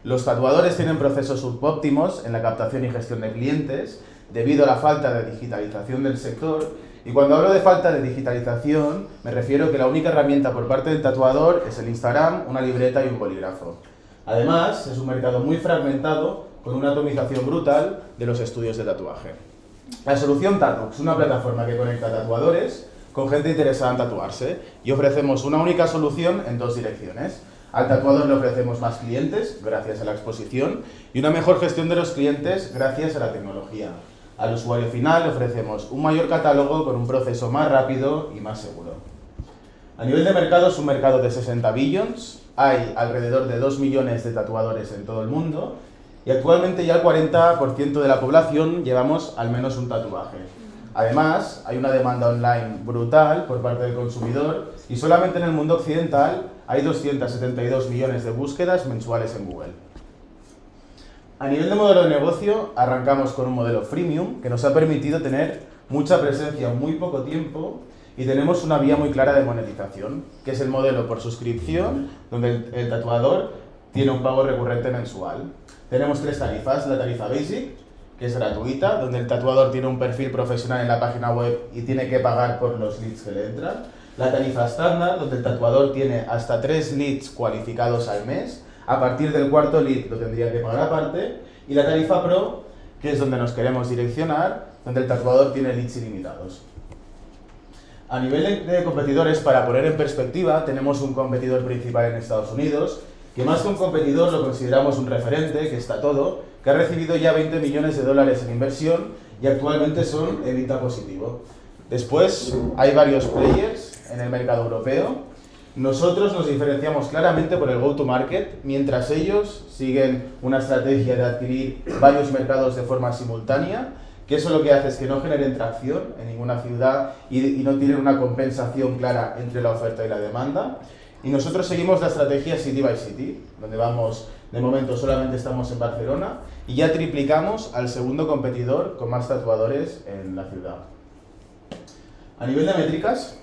Los tatuadores tienen procesos subóptimos en la captación y gestión de clientes debido a la falta de digitalización del sector, y cuando hablo de falta de digitalización me refiero que la única herramienta por parte del tatuador es el Instagram, una libreta y un bolígrafo. Además, es un mercado muy fragmentado con una atomización brutal de los estudios de tatuaje. La solución Tatux, una plataforma que conecta tatuadores con gente interesada en tatuarse, y ofrecemos una única solución en dos direcciones. Al tatuador le ofrecemos más clientes, gracias a la exposición, y una mejor gestión de los clientes, gracias a la tecnología. Al usuario final le ofrecemos un mayor catálogo con un proceso más rápido y más seguro. A nivel de mercado es un mercado de 60 billions, hay alrededor de 2 millones de tatuadores en todo el mundo, y actualmente ya el 40% de la población llevamos al menos un tatuaje. Además, hay una demanda online brutal por parte del consumidor, y solamente en el mundo occidental hay 272 millones de búsquedas mensuales en Google. A nivel de modelo de negocio, arrancamos con un modelo freemium que nos ha permitido tener mucha presencia en muy poco tiempo, y tenemos una vía muy clara de monetización, que es el modelo por suscripción, donde el tatuador tiene un pago recurrente mensual. Tenemos tres tarifas: la tarifa Basic, que es gratuita, donde el tatuador tiene un perfil profesional en la página web y tiene que pagar por los leads que le entran. La tarifa estándar, donde el tatuador tiene hasta 3 leads cualificados al mes. A partir del cuarto lead lo tendría que pagar aparte. Y la tarifa Pro, que es donde nos queremos direccionar, donde el tatuador tiene leads ilimitados. A nivel de competidores, para poner en perspectiva, tenemos un competidor principal en Estados Unidos, que más que un competidor lo consideramos un referente, que está todo, que ha recibido ya 20 millones de dólares en inversión y actualmente son EBITDA positivo. Después hay varios players en el mercado europeo. Nosotros nos diferenciamos claramente por el go-to-market, mientras ellos siguen una estrategia de adquirir varios mercados de forma simultánea, que eso lo que hace es que no generen tracción en ninguna ciudad y no tienen una compensación clara entre la oferta y la demanda. Y nosotros seguimos la estrategia City by City, donde vamos, de momento solamente estamos en Barcelona, y ya triplicamos al segundo competidor con más tatuadores en la ciudad. A nivel de métricas,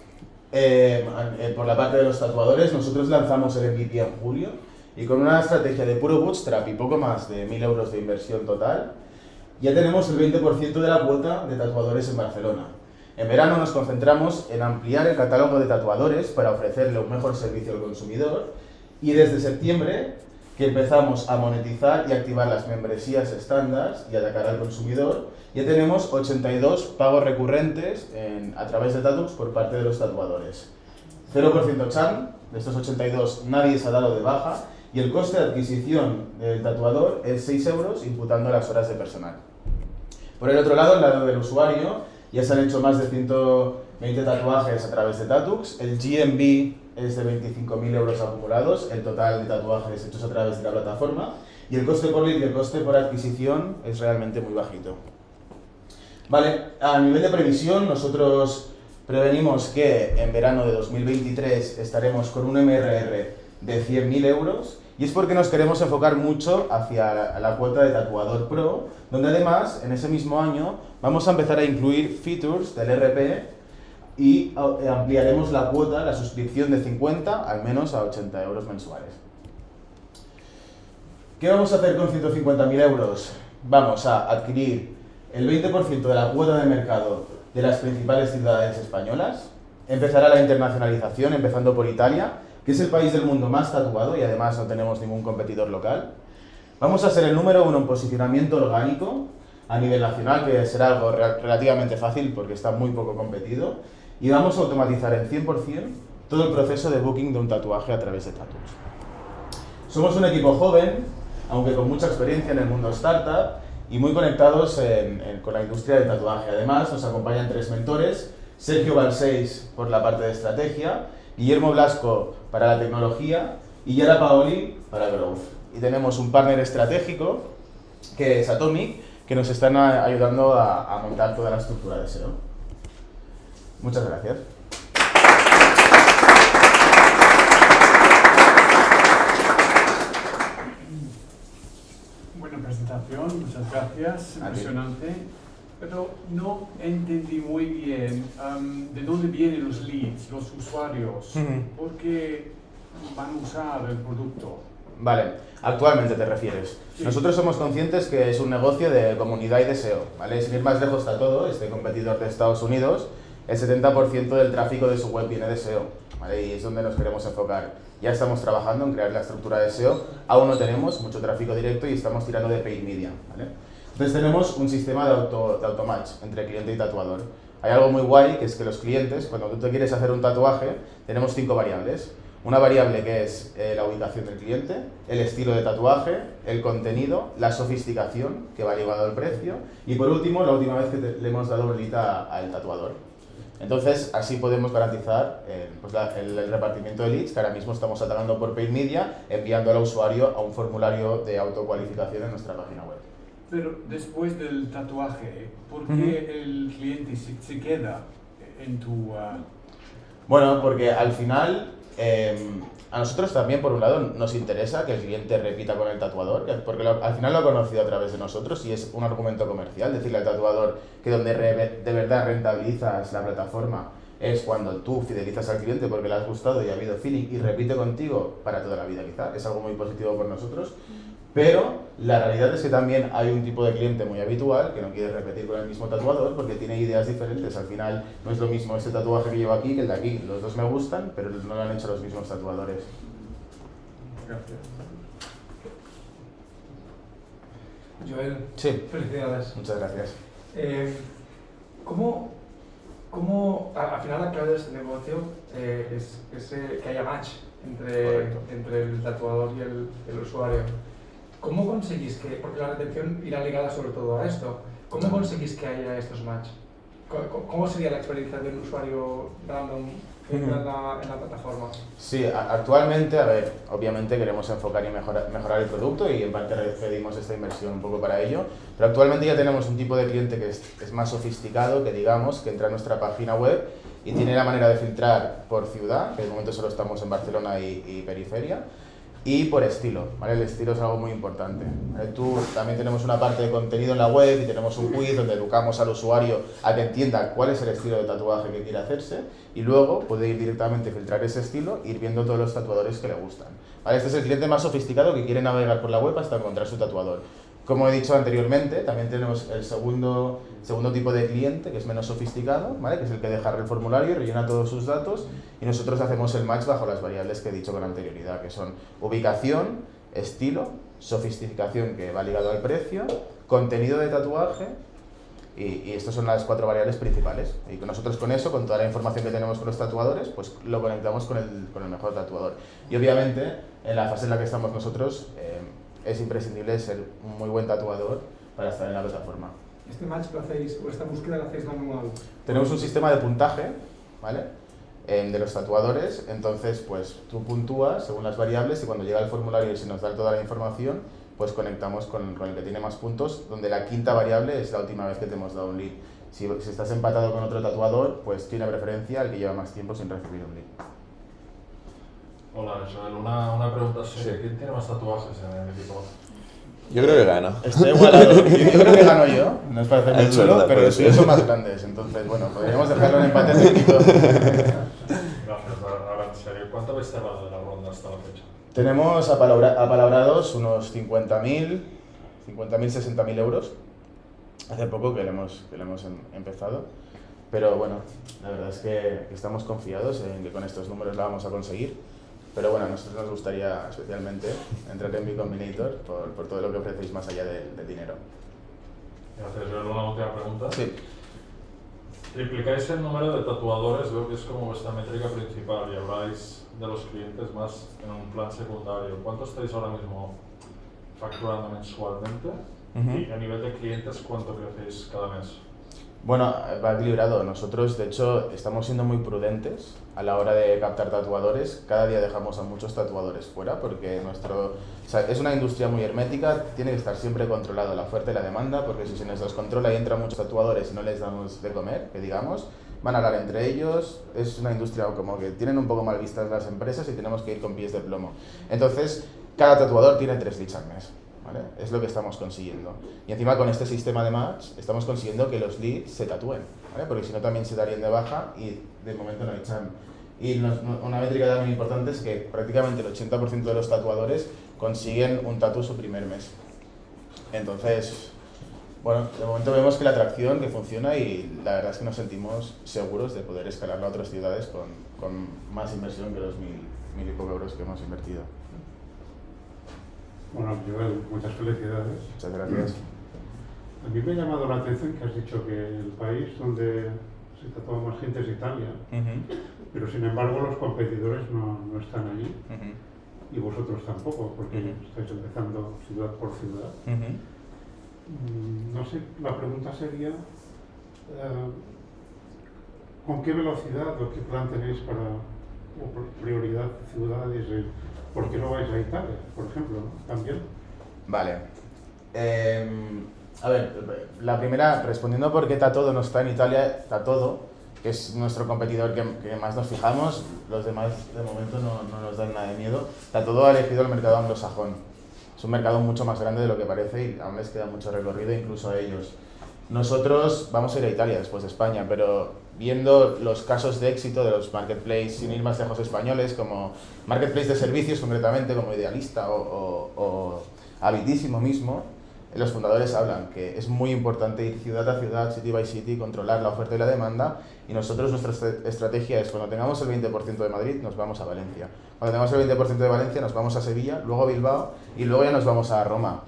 por la parte de los tatuadores, nosotros lanzamos el MVP en julio, y con una estrategia de puro bootstrap y poco más de 1.000 euros de inversión total, ya tenemos el 20% de la cuota de tatuadores en Barcelona. En verano nos concentramos en ampliar el catálogo de tatuadores para ofrecerle un mejor servicio al consumidor, y desde septiembre, que empezamos a monetizar y activar las membresías estándar y atacar al consumidor, ya tenemos 82 pagos recurrentes a través de Tatux por parte de los tatuadores. 0% churn, de estos 82 nadie se ha dado de baja, y el coste de adquisición del tatuador es 6 euros imputando las horas de personal. Por el otro lado, el lado del usuario, ya se han hecho más de 120 tatuajes a través de Tatux, el GMV es de 25.000 euros acumulados, el total de tatuajes hechos a través de la plataforma, y el coste por lead y el coste por adquisición es realmente muy bajito. Vale, a nivel de previsión, nosotros prevenimos que en verano de 2023 estaremos con un MRR de 100.000 euros, y es porque nos queremos enfocar mucho hacia la cuota de tatuador pro, donde además en ese mismo año vamos a empezar a incluir features del RP y ampliaremos la cuota, la suscripción de 50 al menos a 80 euros mensuales. ¿Qué vamos a hacer con 150.000 euros? Vamos a adquirir el 20% de la cuota de mercado de las principales ciudades españolas, empezará la internacionalización, empezando por Italia, que es el país del mundo más tatuado y además no tenemos ningún competidor local. Vamos a ser el número 1 en posicionamiento orgánico a nivel nacional, que será algo relativamente fácil porque está muy poco competido, y vamos a automatizar en 100% todo el proceso de booking de un tatuaje a través de Tatus. Somos un equipo joven, aunque con mucha experiencia en el mundo startup y muy conectados con la industria del tatuaje. Además, nos acompañan 3 mentores: Sergio Balseis por la parte de estrategia, Guillermo Blasco para la tecnología y Yara Paoli para growth. Y tenemos un partner estratégico, que es Atomic, que nos están ayudando a montar toda la estructura de SEO. Muchas gracias. Buena presentación, muchas gracias, impresionante. Pero no entendí muy bien de dónde vienen los leads, los usuarios, por qué van a usar el producto. Vale, actualmente te refieres. Sí. Nosotros somos conscientes que es un negocio de comunidad y de SEO, ¿vale? Sin ir más lejos está todo, este competidor de Estados Unidos, el 70% del tráfico de su web viene de SEO, ¿vale? Y es donde nos queremos enfocar. Ya estamos trabajando en crear la estructura de SEO, aún no tenemos mucho tráfico directo y estamos tirando de paid media, ¿vale? Entonces tenemos un sistema de automatch entre cliente y tatuador. Hay algo muy guay, que es que los clientes, cuando tú te quieres hacer un tatuaje, tenemos 5 variables. Una variable que es la ubicación del cliente, el estilo de tatuaje, el contenido, la sofisticación, que va ligado al precio, y por último, la última vez que le hemos dado un lead al tatuador. Entonces, así podemos garantizar pues el repartimiento de leads, que ahora mismo estamos atacando por paid media, enviando al usuario a un formulario de autocualificación en nuestra página web. Pero después del tatuaje, ¿por qué el cliente se queda en tu...? Bueno, porque al final, a nosotros también, por un lado, nos interesa que el cliente repita con el tatuador, porque al final lo ha conocido a través de nosotros y es un argumento comercial. Decirle al tatuador que donde de verdad rentabilizas la plataforma es cuando tú fidelizas al cliente porque le has gustado y ha habido feeling y repite contigo para toda la vida, quizá. Es algo muy positivo por nosotros. Pero la realidad es que también hay un tipo de cliente muy habitual que no quiere repetir con el mismo tatuador porque tiene ideas diferentes. Al final no es lo mismo este tatuaje que llevo aquí que el de aquí. Los dos me gustan, pero no lo han hecho los mismos tatuadores. Gracias. Joel, sí. Felicidades. Muchas gracias. ¿Cómo al final la clave de este negocio es que haya match entre el tatuador y el usuario? ¿Cómo conseguís que, porque la retención irá ligada sobre todo a esto, cómo conseguís que haya estos match? ¿Cómo sería la experiencia de un usuario random en la plataforma? Sí, actualmente, a ver, obviamente queremos enfocar y mejorar el producto y en parte pedimos esta inversión un poco para ello, pero actualmente ya tenemos un tipo de cliente que es más sofisticado, que digamos, que entra a nuestra página web y tiene la manera de filtrar por ciudad, que de momento solo estamos en Barcelona y periferia, y por estilo, ¿vale? El estilo es algo muy importante, ¿vale? También tenemos una parte de contenido en la web y tenemos un quiz donde educamos al usuario a que entienda cuál es el estilo de tatuaje que quiere hacerse y luego puede ir directamente a filtrar ese estilo e ir viendo todos los tatuadores que le gustan, ¿vale? Este es el cliente más sofisticado que quiere navegar por la web hasta encontrar su tatuador. Como he dicho anteriormente, también tenemos el segundo tipo de cliente, que es menos sofisticado, ¿vale? Que es el que deja el formulario, rellena todos sus datos y nosotros hacemos el match bajo las variables que he dicho con anterioridad, que son ubicación, estilo, sofisticación, que va ligado al precio, contenido de tatuaje y estas son las 4 variables principales. Y nosotros con eso, con toda la información que tenemos con los tatuadores, pues lo conectamos con el mejor tatuador. Y obviamente, en la fase en la que estamos nosotros, es imprescindible ser un muy buen tatuador para estar en la plataforma. ¿Este match lo hacéis, o esta búsqueda la hacéis manual? Tenemos un sistema de puntaje, ¿vale? de los tatuadores. Entonces, pues tú puntúas según las variables y cuando llega el formulario y se nos da toda la información, pues conectamos con el que tiene más puntos, donde la quinta variable es la última vez que te hemos dado un lead. Si estás empatado con otro tatuador, pues tiene preferencia el que lleva más tiempo sin recibir un lead. Hola, Joel, una pregunta seria. ¿Quién tiene más tatuajes en el equipo? Yo creo que gano. Está igualado. Yo creo que gano yo, no es para hacer muy Es chulo, verdad, pero puede los suyos ser. son más grandes, entonces bueno, podríamos dejarlo en empate técnico. Gracias. Ahora en serio, ¿cuánto habéis cerrado de la ronda hasta la fecha? Tenemos apalabrados unos 50.000, 60.000 euros. Hace poco que lo hemos empezado, pero bueno, la verdad es que estamos confiados en que con estos números la vamos a conseguir. Pero bueno, a nosotros nos gustaría especialmente entrar en Bcombinator por todo lo que ofrecéis más allá del dinero. Gracias. Joel, una última pregunta. Sí. Triplicáis el número de tatuadores, veo que es como vuestra métrica principal y habláis de los clientes más en un plan secundario. ¿Cuánto estáis ahora mismo facturando mensualmente? Y a nivel de clientes, ¿cuánto crecéis cada mes? Bueno, va equilibrado. Nosotros, de hecho, estamos siendo muy prudentes a la hora de captar tatuadores. Cada día dejamos a muchos tatuadores fuera porque es una industria muy hermética, tiene que estar siempre controlado la oferta y la demanda, porque si se nos descontrola y entran muchos tatuadores y no les damos de comer, que digamos, van a hablar entre ellos. Es una industria como que tienen un poco mal vistas las empresas y tenemos que ir con pies de plomo. Entonces, cada tatuador tiene 3 leads al mes. ¿Vale? Es lo que estamos consiguiendo. Y encima con este sistema de match estamos consiguiendo que los leads se tatúen, ¿vale? Porque si no también se darían de baja y de momento no echan. Y una métrica también importante es que prácticamente el 80% de los tatuadores consiguen un tatu su primer mes. Entonces, bueno, de momento vemos que la atracción que funciona y la verdad es que nos sentimos seguros de poder escalarlo a otras ciudades con más inversión que los 1.000 y poco euros que hemos invertido. Bueno, Joel, muchas felicidades. Muchas gracias. A mí me ha llamado la atención que has dicho que el país donde se tatúa más gente es Italia, pero sin embargo los competidores no están allí, y vosotros tampoco, porque estáis empezando ciudad por ciudad. No sé, la pregunta sería, ¿con qué velocidad o qué plan tenéis o prioridad de ciudades? ¿Por qué no vais a Italia, por ejemplo, ¿no? También? Vale. A ver, la primera, respondiendo por qué Tatodo no está en Italia, Tatodo, que es nuestro competidor que más nos fijamos, los demás de momento no nos dan nada de miedo. Tatodo ha elegido el mercado anglosajón. Es un mercado mucho más grande de lo que parece y aún les queda mucho recorrido incluso a ellos. Nosotros vamos a ir a Italia después de España, pero viendo los casos de éxito de los marketplaces, sin ir más lejos españoles, como marketplace de servicios concretamente, como Idealista o Habitísimo mismo, los fundadores hablan que es muy importante ir ciudad a ciudad, city by city, controlar la oferta y la demanda, y nosotros nuestra estrategia es cuando tengamos el 20% de Madrid nos vamos a Valencia, cuando tengamos el 20% de Valencia nos vamos a Sevilla, luego a Bilbao y luego ya nos vamos a Roma.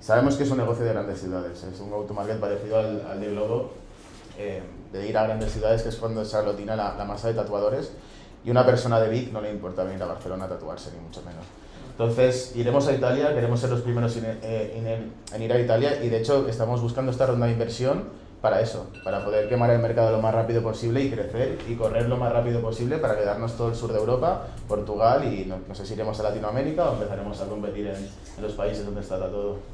Sabemos que es un negocio de grandes ciudades, es un go-to-market parecido al de Globo, de ir a grandes ciudades, que es cuando se aglutina la masa de tatuadores, y una persona de Vic no le importa venir a Barcelona a tatuarse, ni mucho menos. Entonces, iremos a Italia, queremos ser los primeros en ir a Italia, y de hecho estamos buscando esta ronda de inversión para eso, para poder quemar el mercado lo más rápido posible y crecer y correr lo más rápido posible para quedarnos todo el sur de Europa, Portugal, y no sé si iremos a Latinoamérica o empezaremos a competir en los países donde está todo.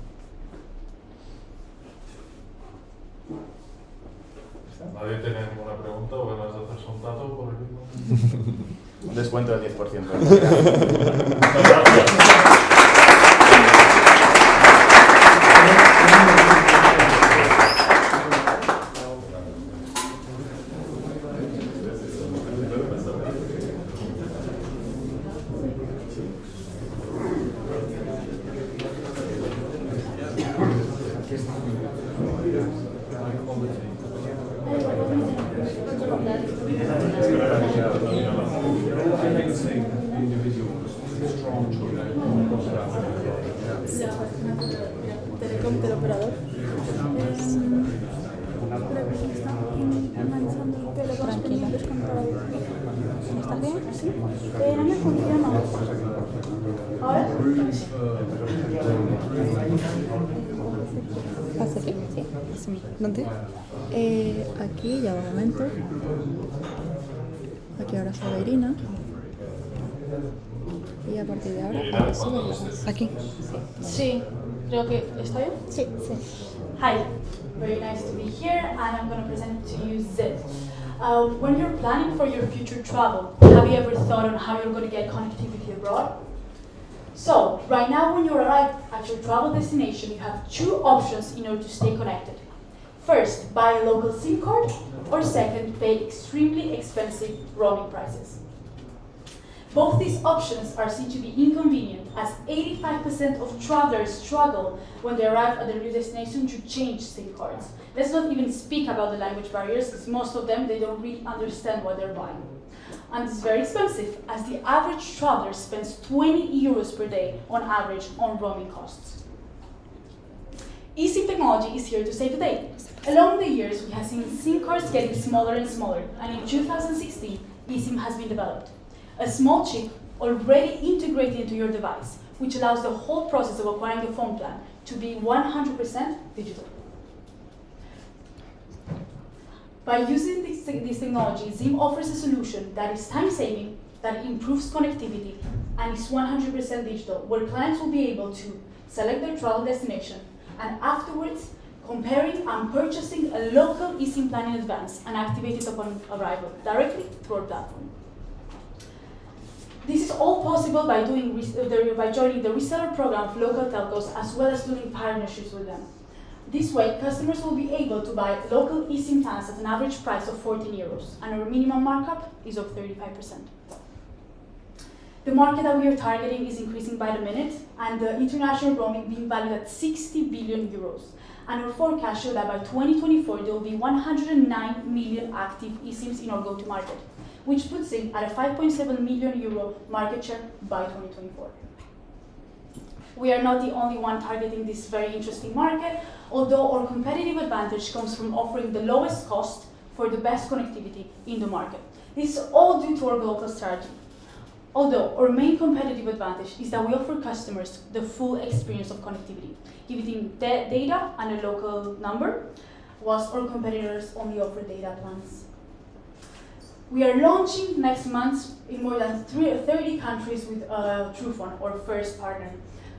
¿Nadie tiene ninguna pregunta o ganas de hacerse un tatu por el mismo? Un descuento del 10%. ¿Dónde? Aquí, ya va un momento. que ahora sabe Irina. Y a partir de ahora, a ver si lo grabas. Aquí. Sí, creo que está bien. Sí, sí. Hi, very nice to be here, and I'm going to present to you Zip. When you're planning for your future travel, have you ever thought on how you're going to get connectivity abroad? So, right now when you arrive at your travel destination, you have two options in order to stay connected. First, buy a local SIM card, or second, pay extremely expensive roaming prices. Both these options are seen to be inconvenient, as 85% of travelers struggle when they arrive at their new destination to change SIM cards. Let's not even speak about the language barriers, because most of them, they don't really understand what they're buying. And it's very expensive, as the average traveler spends 20 euros per day on average on roaming costs. eSIM technology is here to save the day. Along the years, we have seen SIM cards getting smaller and smaller, and in 2016, eSIM has been developed. A small chip already integrated into your device, which allows the whole process of acquiring a phone plan to be 100% digital. By using this technology, ZIM offers a solution that is time-saving, that improves connectivity, and is 100% digital, where clients will be able to select their travel destination, and afterwards, comparing and purchasing a local eSIM plan in advance and activate it upon arrival, directly through our platform. This is all possible by joining the reseller program of local telcos, as well as doing partnerships with them. This way, customers will be able to buy local eSIM plans at an average price of 14 euros, and our minimum markup is of 35%. The market that we are targeting is increasing by the minute, and the international roaming being valued at 60 billion euros. And our forecast show that by 2024, there will be 109 million active eSIMs in our go-to-market, which puts it at a 5.7 million euro market share by 2024. We are not the only one targeting this very interesting market, although our competitive advantage comes from offering the lowest cost for the best connectivity in the market. This is all due to our local strategy. Although our main competitive advantage is that we offer customers the full experience of connectivity, giving data and a local number, whilst our competitors only offer data plans. We are launching next month in more than 30 countries with Truephone, our first partner.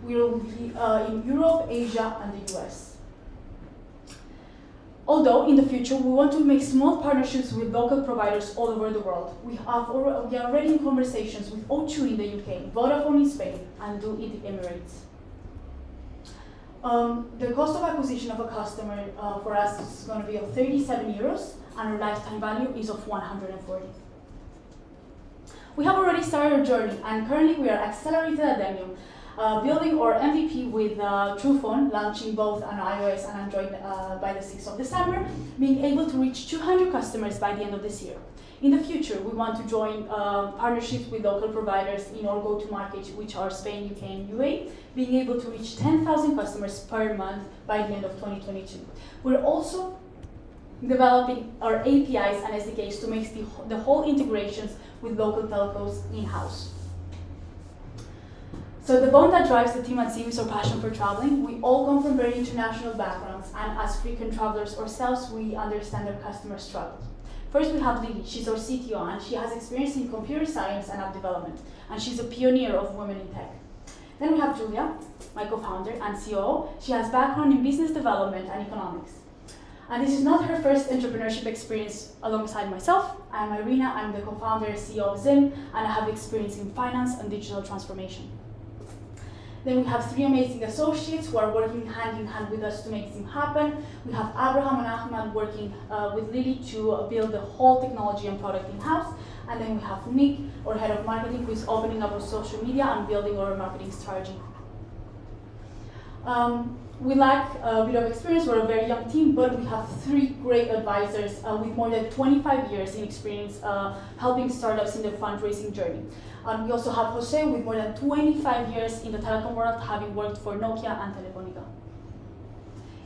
We will be in Europe, Asia, and the US. Although in the future we want to make small partnerships with local providers all over the world. We are already in conversations with Orteu in the UK, Vodafone in Spain, and Du in the Emirates. The cost of acquisition of a customer for us is going to be of 37 euros, and our lifetime value is of 140. We have already started our journey, and currently we are accelerating adenium, building our MVP with Truephone, launching both on iOS and Android by the 6th of December, being able to reach 200 customers by the end of this year. In the future, we want to join partnerships with local providers in our go-to-market, which are Spain, UK, and UAE, being able to reach 10,000 customers per month by the end of 2022. We're also developing our APIs and SDKs to make the whole integrations with local telcos in-house. So the bond that drives the team at ZIM is our passion for traveling. We all come from very international backgrounds, and as frequent travelers ourselves, we understand our customers' struggles. First, we have Lily. She's our CTO, and she has experience in computer science and app development, and she's a pioneer of women in tech. Then we have Julia, my co-founder and COO. She has background in business development and economics. And this is not her first entrepreneurship experience alongside myself. I'm Irina, I'm the co-founder and CEO of ZIM, and I have experience in finance and digital transformation. Then we have 3 amazing associates who are working hand in hand with us to make ZIM happen. We have Abraham and Ahmad working with Lily to build the whole technology and product in-house. And then we have Nick, our head of marketing, who is opening up our social media and building our marketing strategy. We lack a bit of experience. We're a very young team, but we have 3 great advisors with more than 25 years in experience helping startups in their fundraising journey. We also have Jose with more than 25 years in the telecom world, having worked for Nokia and Telefonica.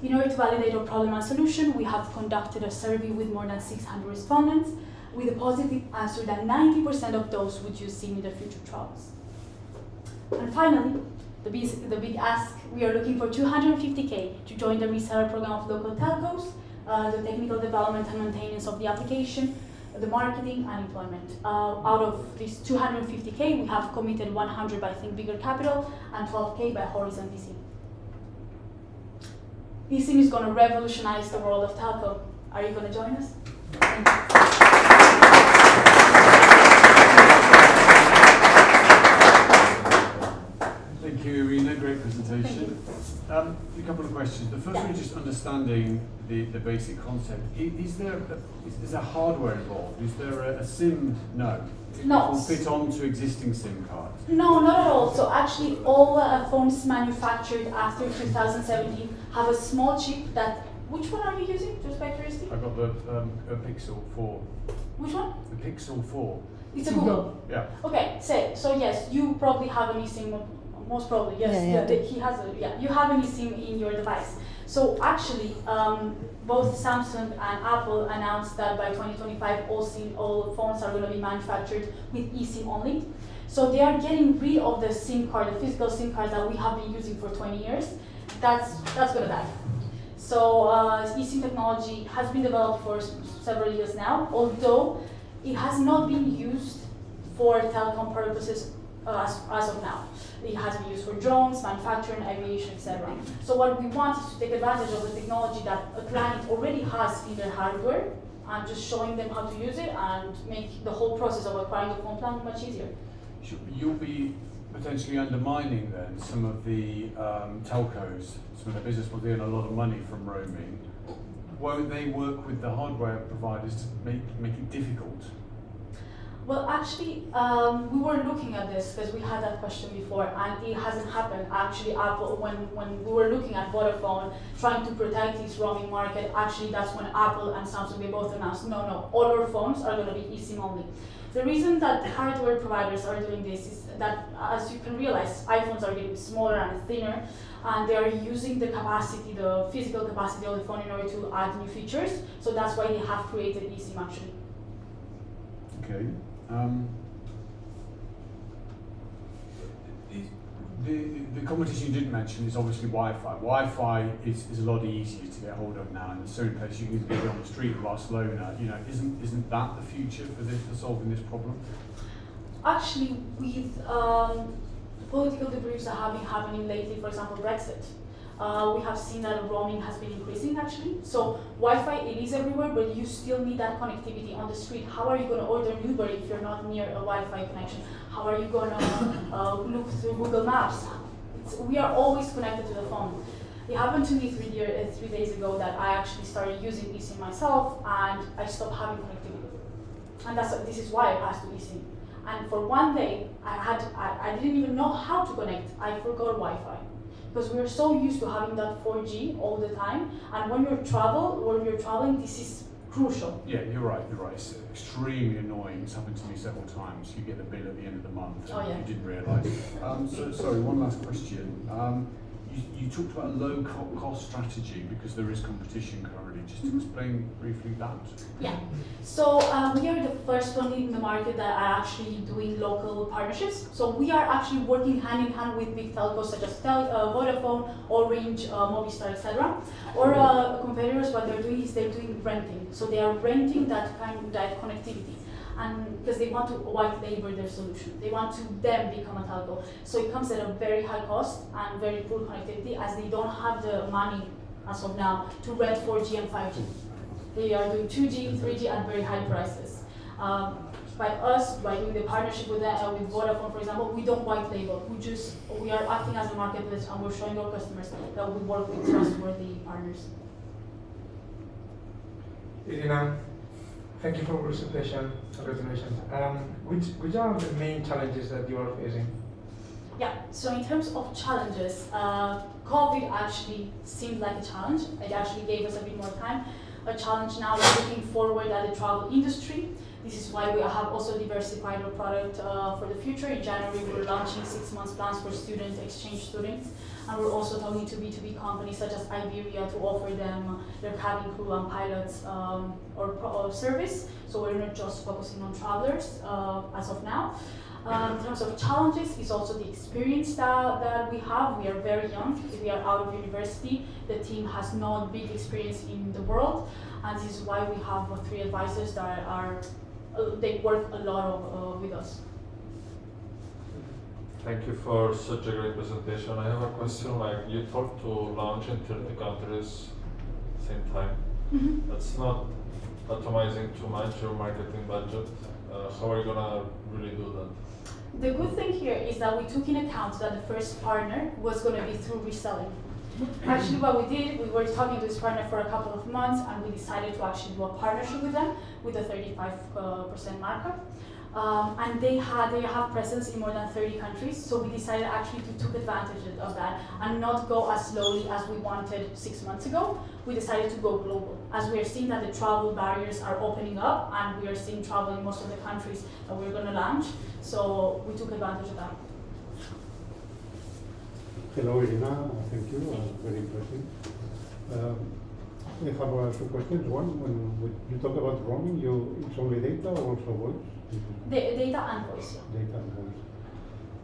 In order to validate our problem and solution, we have conducted a survey with more than 600 respondents, with a positive answer that 90% of those would use ZIM in their future travels. And finally, the big ask, we are looking for 250K to join the reseller program of local telcos, the technical development and maintenance of the application, the marketing and employment. Out of these 250K, we have committed 100 by Bcapital and 12K by Horizon VC. eSIM is going to revolutionize the world of telco. Are you going to join us? Thank you. Thank you, Irina. Great presentation. A couple of questions. The first one is just understanding the basic concept. Is there hardware involved? Is there a SIM? No. No. It will fit onto existing SIM cards? No, not at all. So actually all phones manufactured after 2017 have a small chip that, which one are you using, just by curiosity? I got the Pixel 4. Which one? The Pixel 4. It's a Google. Yeah. Okay, so yes, you probably have an eSIM, most probably, yes. Yeah. He has you have an eSIM in your device. So actually, both Samsung and Apple announced that by 2025, all phones are going to be manufactured with eSIM only. So they are getting rid of the SIM card, the physical SIM card that we have been using for 20 years. That's going to die. So eSIM technology has been developed for several years now, although it has not been used for telecom purposes as of now. It has been used for drones, manufacturing, aviation, etc. So what we want is to take advantage of the technology that a client already has in their hardware and just showing them how to use it and make the whole process of acquiring a phone plan much easier. You'll be potentially undermining then some of the telcos, some of the business will earn a lot of money from roaming. Won't they work with the hardware providers to make it difficult? Well, actually, we were looking at this because we had that question before, and it hasn't happened. Actually, Apple, when we were looking at Vodafone trying to protect its roaming market, actually that's when Apple and Samsung, they both announced, no, all our phones are going to be eSIM only. The reason that hardware providers are doing this is that, as you can realize, iPhones are getting smaller and thinner, and they are using the capacity, the physical capacity of the phone in order to add new features. So that's why they have created eSIM actually. Okay. The competition you didn't mention is obviously Wi-Fi. Wi-Fi is a lot easier to get hold of now, and there's certain places you can get on the street in Barcelona. You know, isn't that the future for solving this problem? Actually, with political debriefs that have been happening lately, for example, Brexit, we have seen that roaming has been increasing actually. So Wi-Fi, it is everywhere, but you still need that connectivity on the street. How are you going to order an Uber if you're not near a Wi-Fi connection? How are you going to look through Google Maps? We are always connected to the phone. It happened to me 3 days ago that I actually started using eSIM myself, and I stopped having connectivity. And this is why I passed to eSIM. And for one day, I didn't even know how to connect. I forgot Wi-Fi. Because we're so used to having that 4G all the time, and when you're traveling, this is crucial. Yeah, you're right. It's extremely annoying. It's happened to me several times. You get the bill at the end of the month, and you didn't realise. So, sorry, one last question. You talked about a low-cost strategy because there is competition currently. Just to explain briefly that. Yeah. So we are the first one in the market that are actually doing local partnerships. So we are actually working hand in hand with big telcos such as Vodafone, Orange, Movistar, etc. Or competitors, what they're doing is they're doing renting. So they are renting that connectivity. And because they want to white label their solution. They want to then become a telco. So it comes at a very high cost and very poor connectivity, as they don't have the money as of now to rent 4G and 5G. They are doing 2G, 3G at very high prices. By doing the partnership with Vodafone, for example, we don't white label. We are acting as a marketplace, and we're showing our customers that we work with trustworthy partners. Irina, thank you for your presentation. Congratulations. Which are the main challenges that you are facing? Yeah, so in terms of challenges, COVID actually seemed like a challenge. It actually gave us a bit more time. A challenge now is looking forward at the travel industry. This is why we have also diversified our product for the future. In January, we're launching 6 months plans for exchange students. And we're also talking to B2B companies such as Iberia to offer them their cabin crew and pilots or service. So we're not just focusing on travelers as of now. In terms of challenges, is also the experience that we have. We are very young. We are out of university. The team has no big experience in the world. And this is why we have 3 advisors that are they work a lot with us. Thank you for such a great presentation. I have a question. Like, you talked to launch in 30 countries same time. Mm-hmm. That's not atomizing too much your marketing budget. How are you gonna really do that? The good thing here is that we took in account that the first partner was going to be through reselling. Actually, what we did, we were talking to this partner for a couple of months, and we decided to actually do a partnership with them with a 35% markup. And they have presence in more than 30 countries, so we decided actually to take advantage of that and not go as slowly as we wanted 6 months ago. We decided to go global, as we are seeing that the travel barriers are opening up, and we are seeing travel in most of the countries that we're going to launch, so we took advantage of that. Hello, Irina. Thank you. Very impressive. I have two questions. One, when you talk about roaming, it's only data or also voice? Data and voice. Data and voice.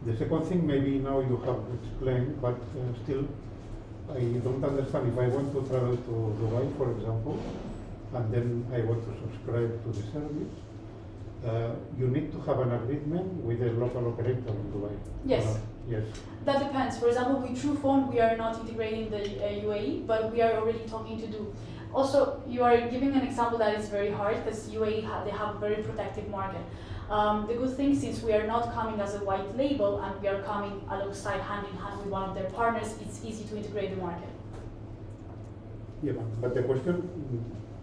The second thing, maybe now you have explained, but still, I don't understand. If I want to travel to Dubai, for example, and then I want to subscribe to the service, you need to have an agreement with a local operator in Dubai. Yes. Yes. That depends. For example, with TruePhone, we are not integrating the UAE, but we are already talking to do. Also, you are giving an example that is very hard because UAE they have a very protective market. The good thing, since we are not coming as a white label and we are coming alongside hand in hand with one of their partners, it's easy to integrate the market. Yeah, but the question,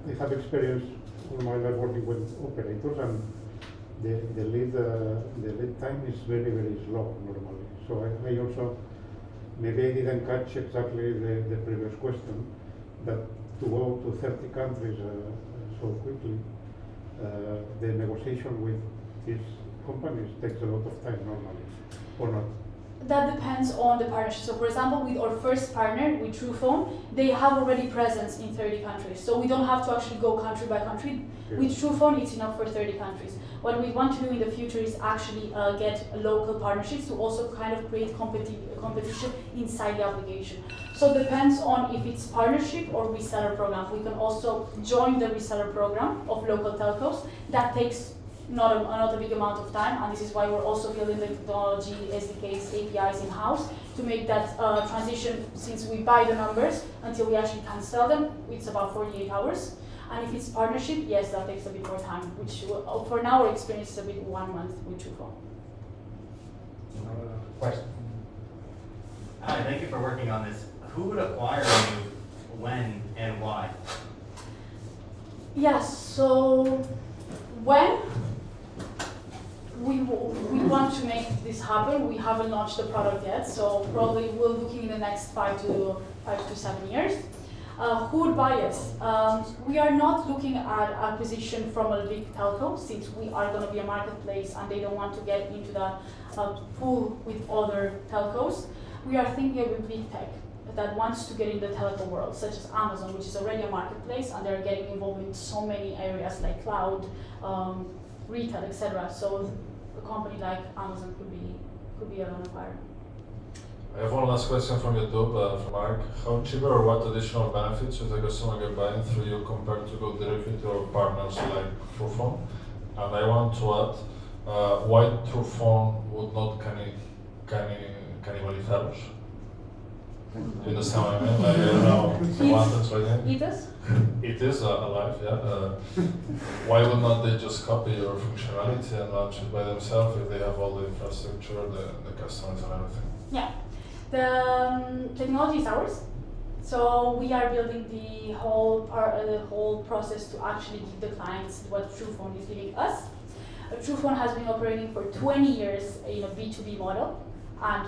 I have experience all my life working with operators, and the lead time is very, very slow normally. So I also, maybe I didn't catch exactly the previous question, that to go to 30 countries so quickly, the negotiation with these companies takes a lot of time normally, or not? That depends on the partnership. So for example, with our first partner, with TruePhone, they have already presence in 30 countries. So we don't have to actually go country by country. Yeah. With TruePhone, it's enough for 30 countries. What we want to do in the future is actually get local partnerships to also kind of create competition inside the application. So it depends on if it's partnership or reseller program. We can also join the reseller program of local telcos. That takes not a big amount of time, and this is why we're also building the technology, SDKs, APIs in-house to make that transition. Since we buy the numbers until we actually can sell them, it's about 48 hours. And if it's partnership, yes, that takes a bit more time, which for now our experience is a bit 1 month with TruePhone. Question. Hi, thank you for working on this. Who would acquire you, when, and why? Yes, so when we want to make this happen, we haven't launched the product yet, so probably we're looking in the next 5 to 7 years. Who would buy us? We are not looking at acquisition from a big telco, since we are going to be a marketplace and they don't want to get into the pool with other telcos. We are thinking of a big tech that wants to get in the telco world, such as Amazon, which is already a marketplace, and they're getting involved in so many areas like cloud, retail, etc. So a company like Amazon could be an acquirer. I have one last question from YouTube, from Mark. How cheaper or what additional benefits would a customer get buying through you compared to go directly to our partners like TruePhone? And I want to add, why TruePhone would not cannibalizaros? Do you understand what I mean? Like, I don't know, you want to explain it? It is? It is alive, yeah. Why would not they just copy your functionality and launch it by themselves if they have all the infrastructure, the customers and everything? Yeah. The technology is ours, so we are building the whole process to actually give the clients what TruePhone is giving us. TruePhone has been operating for 20 years in a B2B model, and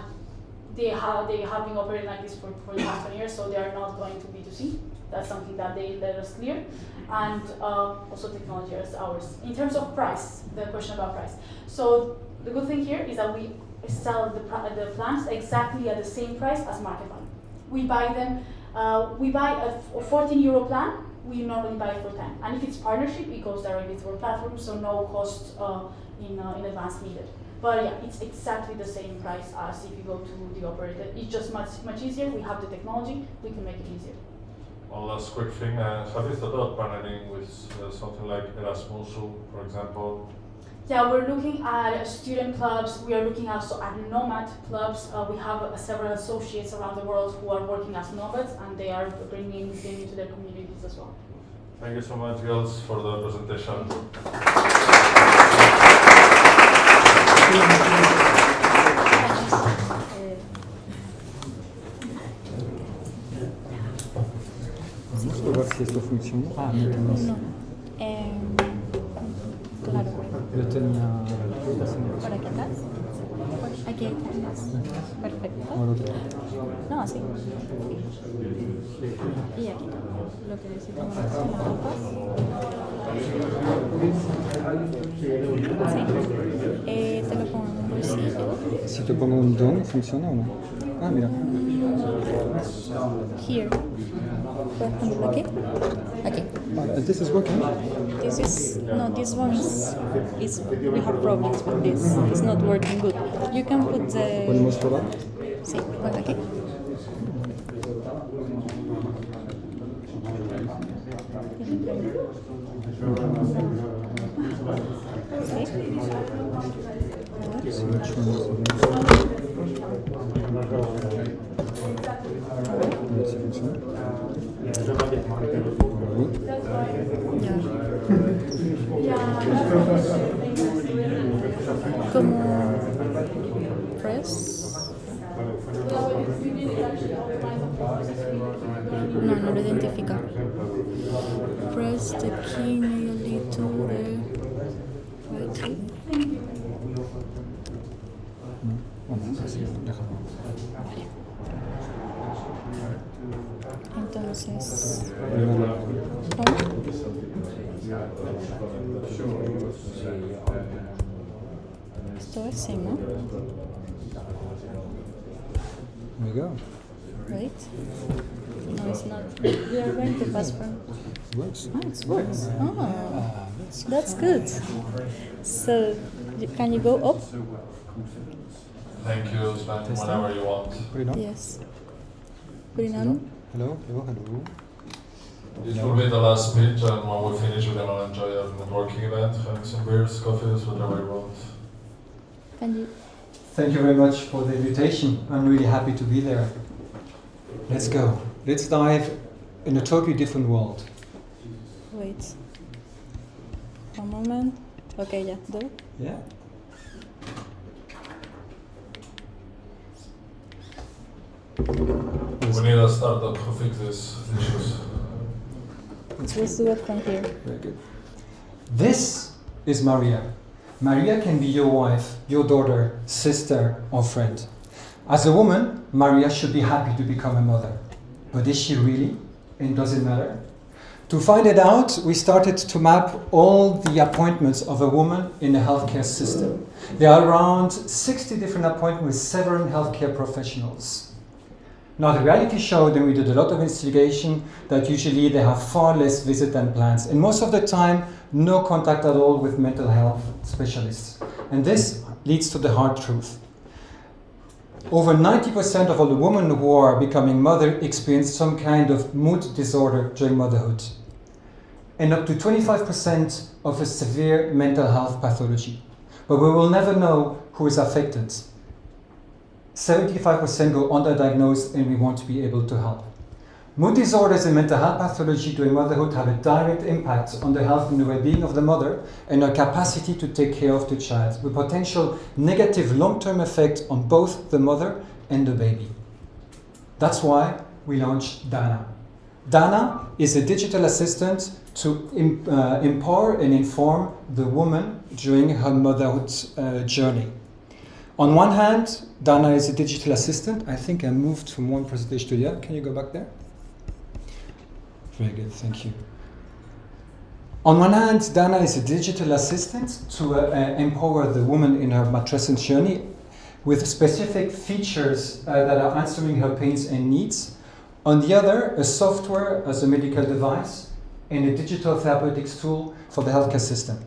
they have been operating like this for the past 20 years, so they are not going to B2C. That's something that they let us clear, and also technology is ours. In terms of price, the question about price. So the good thing here is that we sell the plans exactly at the same price as market value. We buy them. We buy a 14 euro plan. We normally buy it for 10. And if it's partnership, it goes directly to our platform, so no cost in advance needed. But yeah, it's exactly the same price as if you go to the operator. It's just much easier. We have the technology. We can make it easier. one last quick thing. Have you thought about partnering with something like Erasmus, for example? Yeah, we're looking at student clubs. We are looking also at nomad clubs. We have several associates around the world who are working as nomads, and they are bringing them into their communities as well. Thank you so much, girls, for the presentation. Quiero ver si esto funciona. Ah, no, no. No. Claro. Yo tenía... ¿Por aquí atrás? Aquí atrás. Perfecto. Ahora otro. No, así. Y aquí. Lo que necesitamos es una hoja. Sí. Te lo pongo en un bolsillo. Si te pongo un don, ¿funciona o no? Ah, mira. Here. Puedes ponerlo aquí. Aquí. This is working? This is, no, this one is we have problems with this. It's not working good. You can put the... ¿Podemos probar? Sí, ponlo aquí. Como press. No, no lo identifica. Press the key nearly to the right click. Entonces, ¿cómo? Esto es sí, ¿no? There we go. Wait. No, it's not. We are going to pass from. It works. Oh, it works. Oh, that's good. So, can you go up? Thank you, Sven, whenever you want. Put it on? Yes. Put it on. Hello, hello, hello. This will be the last speech, and when we finish, we're gonna enjoy a networking event, having some beers, coffees, whatever you want. Can you? Thank you very much for the invitation. I'm really happy to be there. Let's go. Let's dive in a totally different world. Wait. One moment. Okay, yeah, do it. Yeah. We need a startup who fixes issues. Let's do it from here. Very good. This is Maria. Maria can be your wife, your daughter, sister, or friend. As a woman, Maria should be happy to become a mother. But is she really? And does it matter? To find it out, we started to map all the appointments of a woman in the healthcare system. There are around 60 different appointments with several healthcare professionals. Now, the reality showed, and we did a lot of investigation, that usually they have far less visit than plans. And most of the time, no contact at all with mental health specialists. And this leads to the hard truth. Over 90% of all the women who are becoming mother experience some kind of mood disorder during motherhood. And up to 25% of a severe mental health pathology. But we will never know who is affected. 75% go underdiagnosed, and we won't be able to help. Mood disorders and mental health pathology during motherhood have a direct impact on the health and the well-being of the mother and her capacity to take care of the child, with potential negative long-term effect on both the mother and the baby. That's why we launched Dana. Dana is a digital assistant to empower and inform the woman during her motherhood journey. On one hand, Dana is a digital assistant. I think I moved from one presentation to the other. Can you go back there? Very good, thank you. On one hand, Dana is a digital assistant to empower the woman in her matrescence journey with specific features that are answering her pains and needs. On the other, a software as a medical device and a digital therapeutics tool for the healthcare system.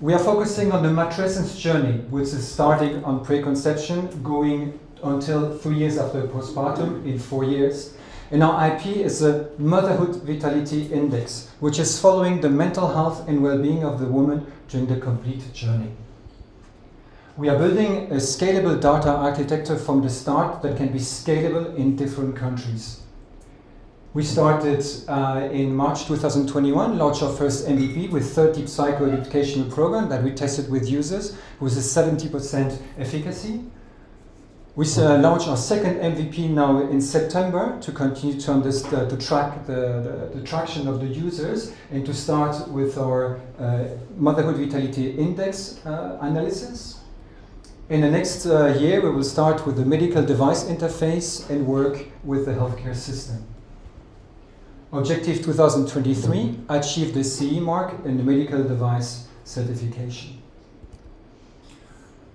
We are focusing on the matrescence journey, which is starting on preconception, going until 3 years after postpartum in 4 years. And our IP is a Motherhood Vitality Index, which is following the mental health and well-being of the woman during the complete journey. We are building a scalable data architecture from the start that can be scalable in different countries. We started in March 2021, launched our first MVP with 30 psycho-educational program that we tested with users with a 70% efficacy. We launched our second MVP now in September to continue to track the traction of the users and to start with our Motherhood Vitality Index analysis. In the next year, we will start with the medical device interface and work with the healthcare system. Objective 2023, achieve the CE mark in the medical device certification.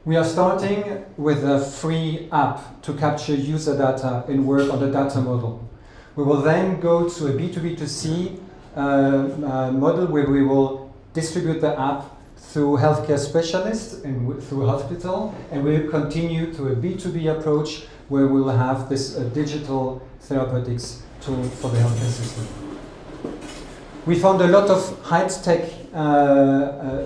We are starting with a free app to capture user data and work on the data model. We will then go to a B2B2C model where we will distribute the app through healthcare specialists and through hospital, and we will continue to a B2B approach where we will have this digital therapeutics tool for the healthcare system. We found a lot of high-tech,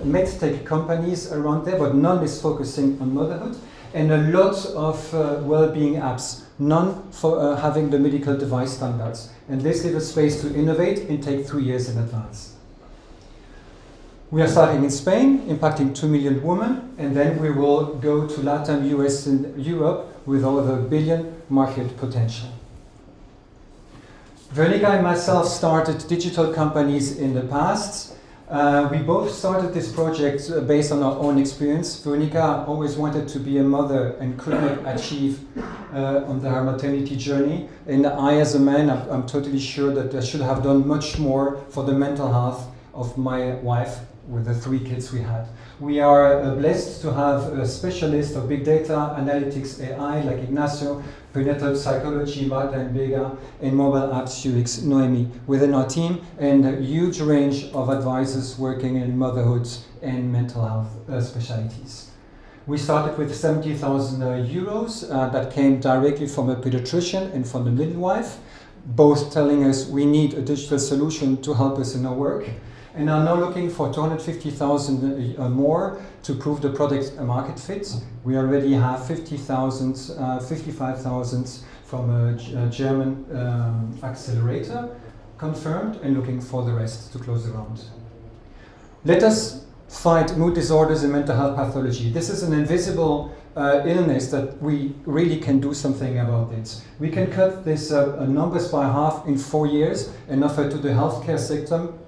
med-tech companies around there, but none is focusing on motherhood, and a lot of well-being apps, none for having the medical device standards. And this gives us space to innovate and take 3 years in advance. We are starting in Spain, impacting 2 million women, and then we will go to Latin, US, and Europe with over $1 billion market potential. Veronica and myself started digital companies in the past. We both started this project based on our own experience. Veronica always wanted to be a mother and could not achieve on her maternity journey. And I, as a man, I'm totally sure that I should have done much more for the mental health of my wife with the 3 kids we had. We are blessed to have a specialist of big data, analytics, AI, like Ignacio, prenatal psychology, Marta and Vega, and mobile apps UX, Noemi, within our team, and a huge range of advisors working in motherhood and mental health specialties. We started with 70,000 euros that came directly from a pediatrician and from the midwife, both telling us we need a digital solution to help us in our work, and are now looking for 250,000 more to prove the product a market fit. We already have 55,000 from a German accelerator confirmed, and looking for the rest to close the round. Let us fight mood disorders and mental health pathology. This is an invisible illness that we really can do something about it. We can cut this numbers by half in 4 years and offer to the healthcare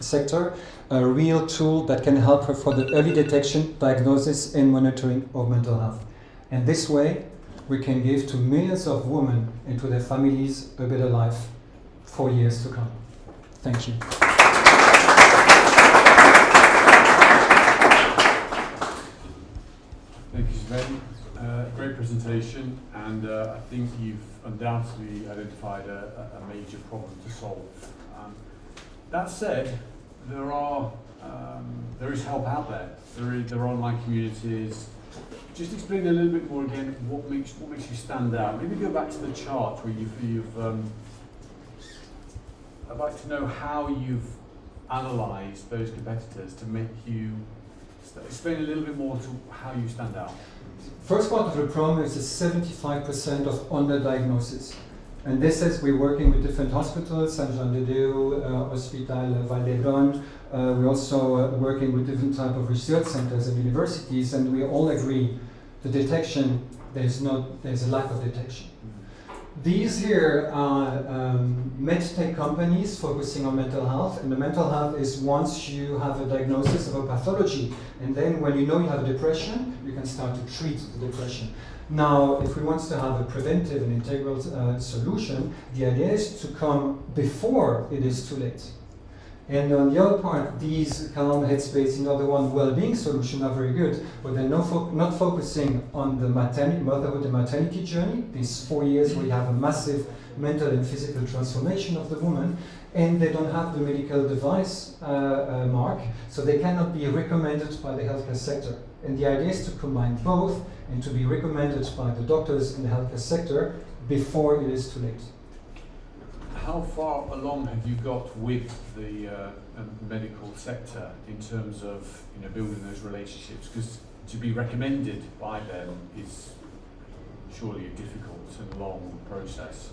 sector a real tool that can help her for the early detection, diagnosis and monitoring of mental health. And this way, we can give to millions of women and to their families a better life for years to come. Thank you. Thank you, Sven. Great presentation, and I think you've undoubtedly identified a major problem to solve. That said, there is help out there. There are online communities. Just explain a little bit more again what makes you stand out. Maybe go back to the chart where you've I'd like to know how you've analysed those competitors to make you explain a little bit more to how you stand out. First part of the problem is the 75% of underdiagnosis. And this is we're working with different hospitals, Saint-Jean-de-Dieu, Hospital Val d'Hebron. We're also working with different type of research centers and universities, and we all agree the detection, there's a lack of detection. These here are medtech companies focusing on mental health, and the mental health is once you have a diagnosis of a pathology, and then when you know you have a depression, you can start to treat the depression. Now, if we want to have a preventive and integral solution, the idea is to come before it is too late. And on the other part, these Calm, Headspace, and other one well-being solutions are very good, but they're not focusing on the motherhood and maternity journey, these 4 years where you have a massive mental and physical transformation of the woman, and they don't have the medical device mark, so they cannot be recommended by the healthcare sector. And the idea is to combine both and to be recommended by the doctors in the healthcare sector before it is too late. how far along have you got with the medical sector in terms of building those relationships? Because to be recommended by them is surely a difficult and long process.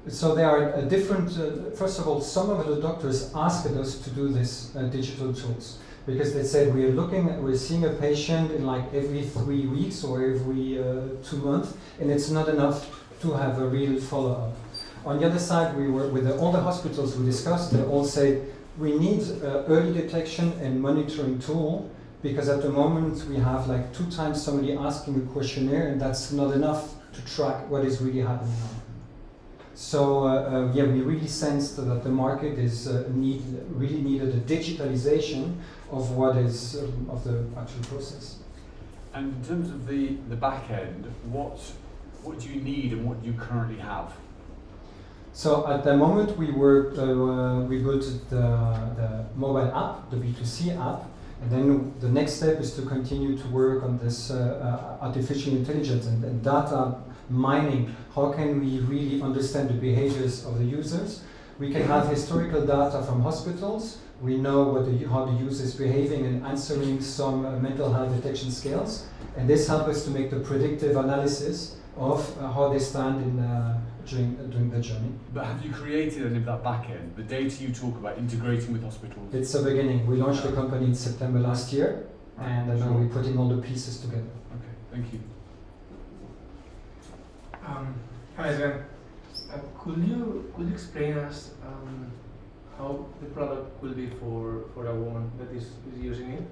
So there are different, first of all, some of the doctors asked us to do this digital tools, because they said we're seeing a patient in like every 3 weeks or every 2 months, and it's not enough to have a real follow-up. On the other side, we were with all the hospitals we discussed, they all said we need early detection and monitoring tool, because at the moment we have like 2 times somebody asking a questionnaire, and that's not enough to track what is really happening now. So yeah, we really sensed that the market is really needed a digitalization of what is of the actual process. And in terms of the back end, what do you need and what do you currently have? So at the moment we built the mobile app, the B2C app, and then the next step is to continue to work on this artificial intelligence and data mining. How can we really understand the behaviors of the users? We can have historical data from hospitals. We know how the user is behaving and answering some mental health detection scales. And this helps us to make the predictive analysis of how they stand during the journey. But have you created any of that back end? The data you talk about integrating with hospitals? It's the beginning. We launched the company in September last year, and now we're putting all the pieces together. Okay, thank you. Hi again. Could you explain us how the product will be for a woman that is using it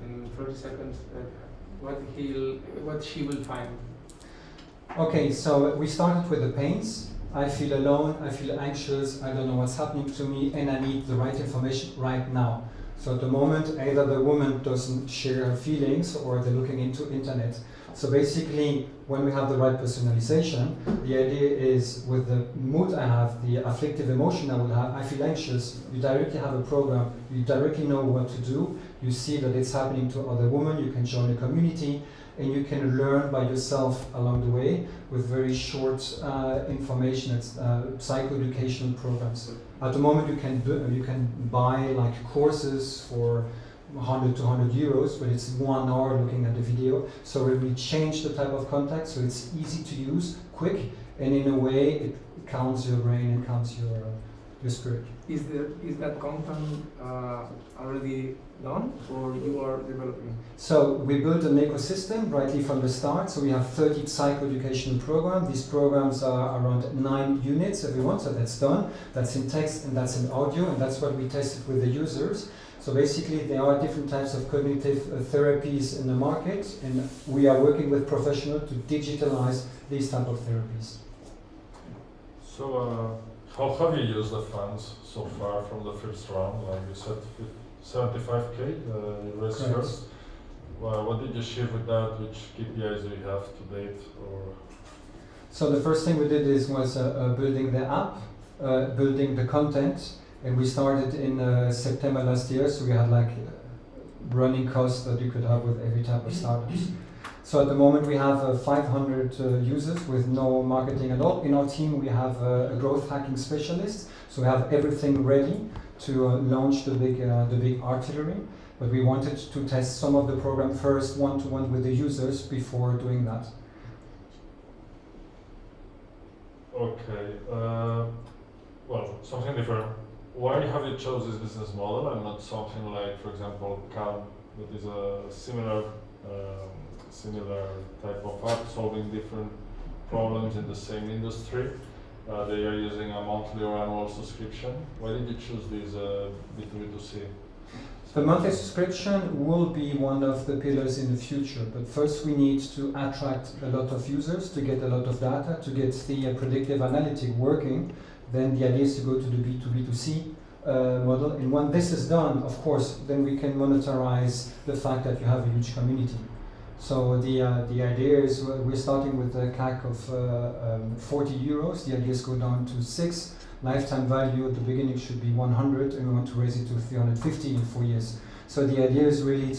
in 30 seconds? What she will find? Okay, so we started with the pains. I feel alone, I feel anxious, I don't know what's happening to me, and I need the right information right now. So at the moment, either the woman doesn't share her feelings or they're looking into internet. So basically, when we have the right personalization, the idea is with the mood I have, the afflictive emotion I will have, I feel anxious, you directly have a program, you directly know what to do, you see that it's happening to other women, you can join a community, and you can learn by yourself along the way with very short information. It's psychoeducational programs. At the moment, you can buy like courses for 100 to 100 euros, but it's 1 hour looking at the video. So we change the type of contact, so it's easy to use, quick, and in a way it calms your brain and calms your spirit. Is that content already done, or you are developing? So we built an ecosystem rightly from the start. So we have 30 psychoeducational programs. These programs are around 9 units every one, so that's done. That's in text and that's in audio, and that's what we tested with the users. So basically there are different types of cognitive therapies in the market, and we are working with professionals to digitalize these type of therapies. So how have you used the funds so far from the first round? Like you said, 75k you raised first. What did you achieve with that? Which KPIs do you have to date? Or so the first thing we did was building the app, building the content, and we started in September last year. So we had like running costs that you could have with every type of startups. So at the moment we have 500 users with no marketing at all. In our team we have a growth hacking specialist, so we have everything ready to launch the big artillery. But we wanted to test some of the program first, one-to-one with the users before doing that. okay, well, something different. Why have you chose this business model and not something like, for example, Calm, that is a similar type of app solving different problems in the same industry? They are using a monthly or annual subscription. Why did you choose this B2B2C? The monthly subscription will be one of the pillars in the future, but first we need to attract a lot of users, to get a lot of data, to get the predictive analytic working. Then the idea is to go to the B2B2C model, and when this is done, of course, then we can monetize the fact that you have a huge community. So the idea is we're starting with a CAC of 40 euros. The idea is go down to 6. Lifetime value at the beginning should be 100, and we want to raise it to 350 in 4 years. So the idea is really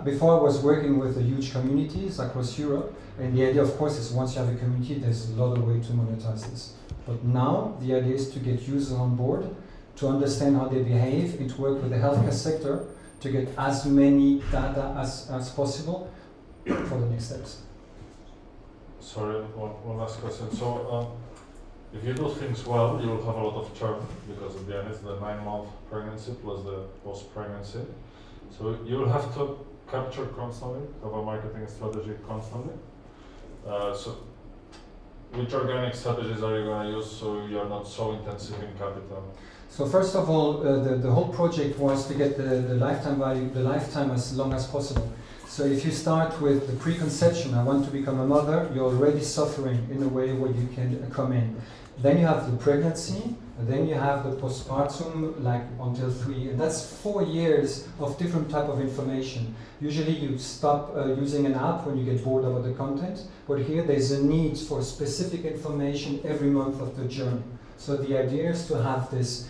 before I was working with huge communities across Europe, and the idea of course is once you have a community, there's a lot of way to monetize this. But now the idea is to get users on board, to understand how they behave, and to work with the healthcare sector to get as many data as possible for the next steps. Sorry, one last question. So, if you do things well, you will have a lot of churn, because at the end it's the 9-month pregnancy plus the post-pregnancy. So you will have to capture constantly, have a marketing strategy constantly. So which organic strategies are you going to use so you are not so intensive in capital? So first of all, the whole project was to get the lifetime value, the lifetime as long as possible. So if you start with the preconception, I want to become a mother, you're already suffering in a way where you can come in. Then you have the pregnancy, and then you have the postpartum, like until 3, and that's 4 years of different type of information. Usually you stop using an app when you get bored about the content, but here there's a need for specific information every month of the journey. So the idea is to have this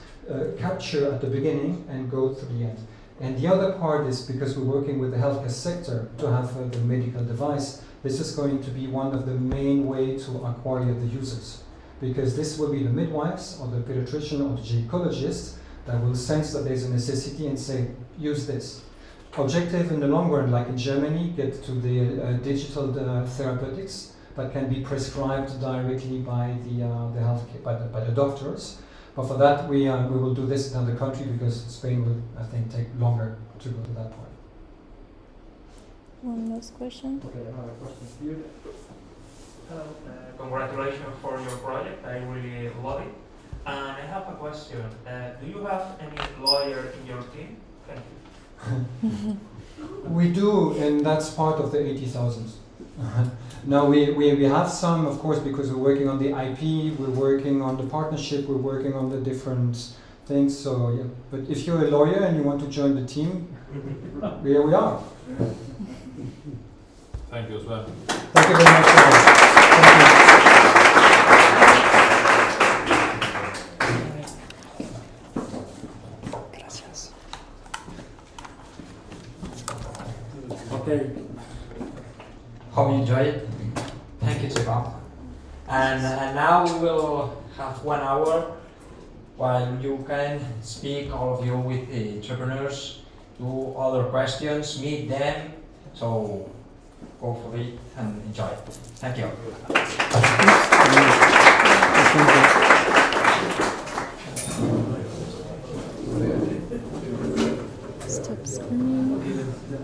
capture at the beginning and go through the end. And the other part is, because we're working with the healthcare sector to have the medical device, this is going to be one of the main ways to acquire the users. Because this will be the midwives or the pediatrician or the gynecologist that will sense that there's a necessity and say, use this. Objective in the long run, like in Germany, get to the digital therapeutics that can be prescribed directly by the healthcare, by the doctors. But for that, we will do this in another country, because Spain will, I think, take longer to go to that point. One last question. Okay, another question here. Hello, congratulations for your project. I really love it. And I have a question. Do you have any lawyer in your team? Thank you. We do, and that's part of the 80,000. Now we have some, of course, because we're working on the IP, we're working on the partnership, we're working on the different things. So yeah, but if you're a lawyer and you want to join the team, here we are. Thank you as well. Thank you very much. Thank you. Okay. Hope you enjoy it. Thank you, Josep. And now we will have 1 hour while you can speak, all of you, with the entrepreneurs, do other questions, meet them. So go for it and enjoy it. Thank you.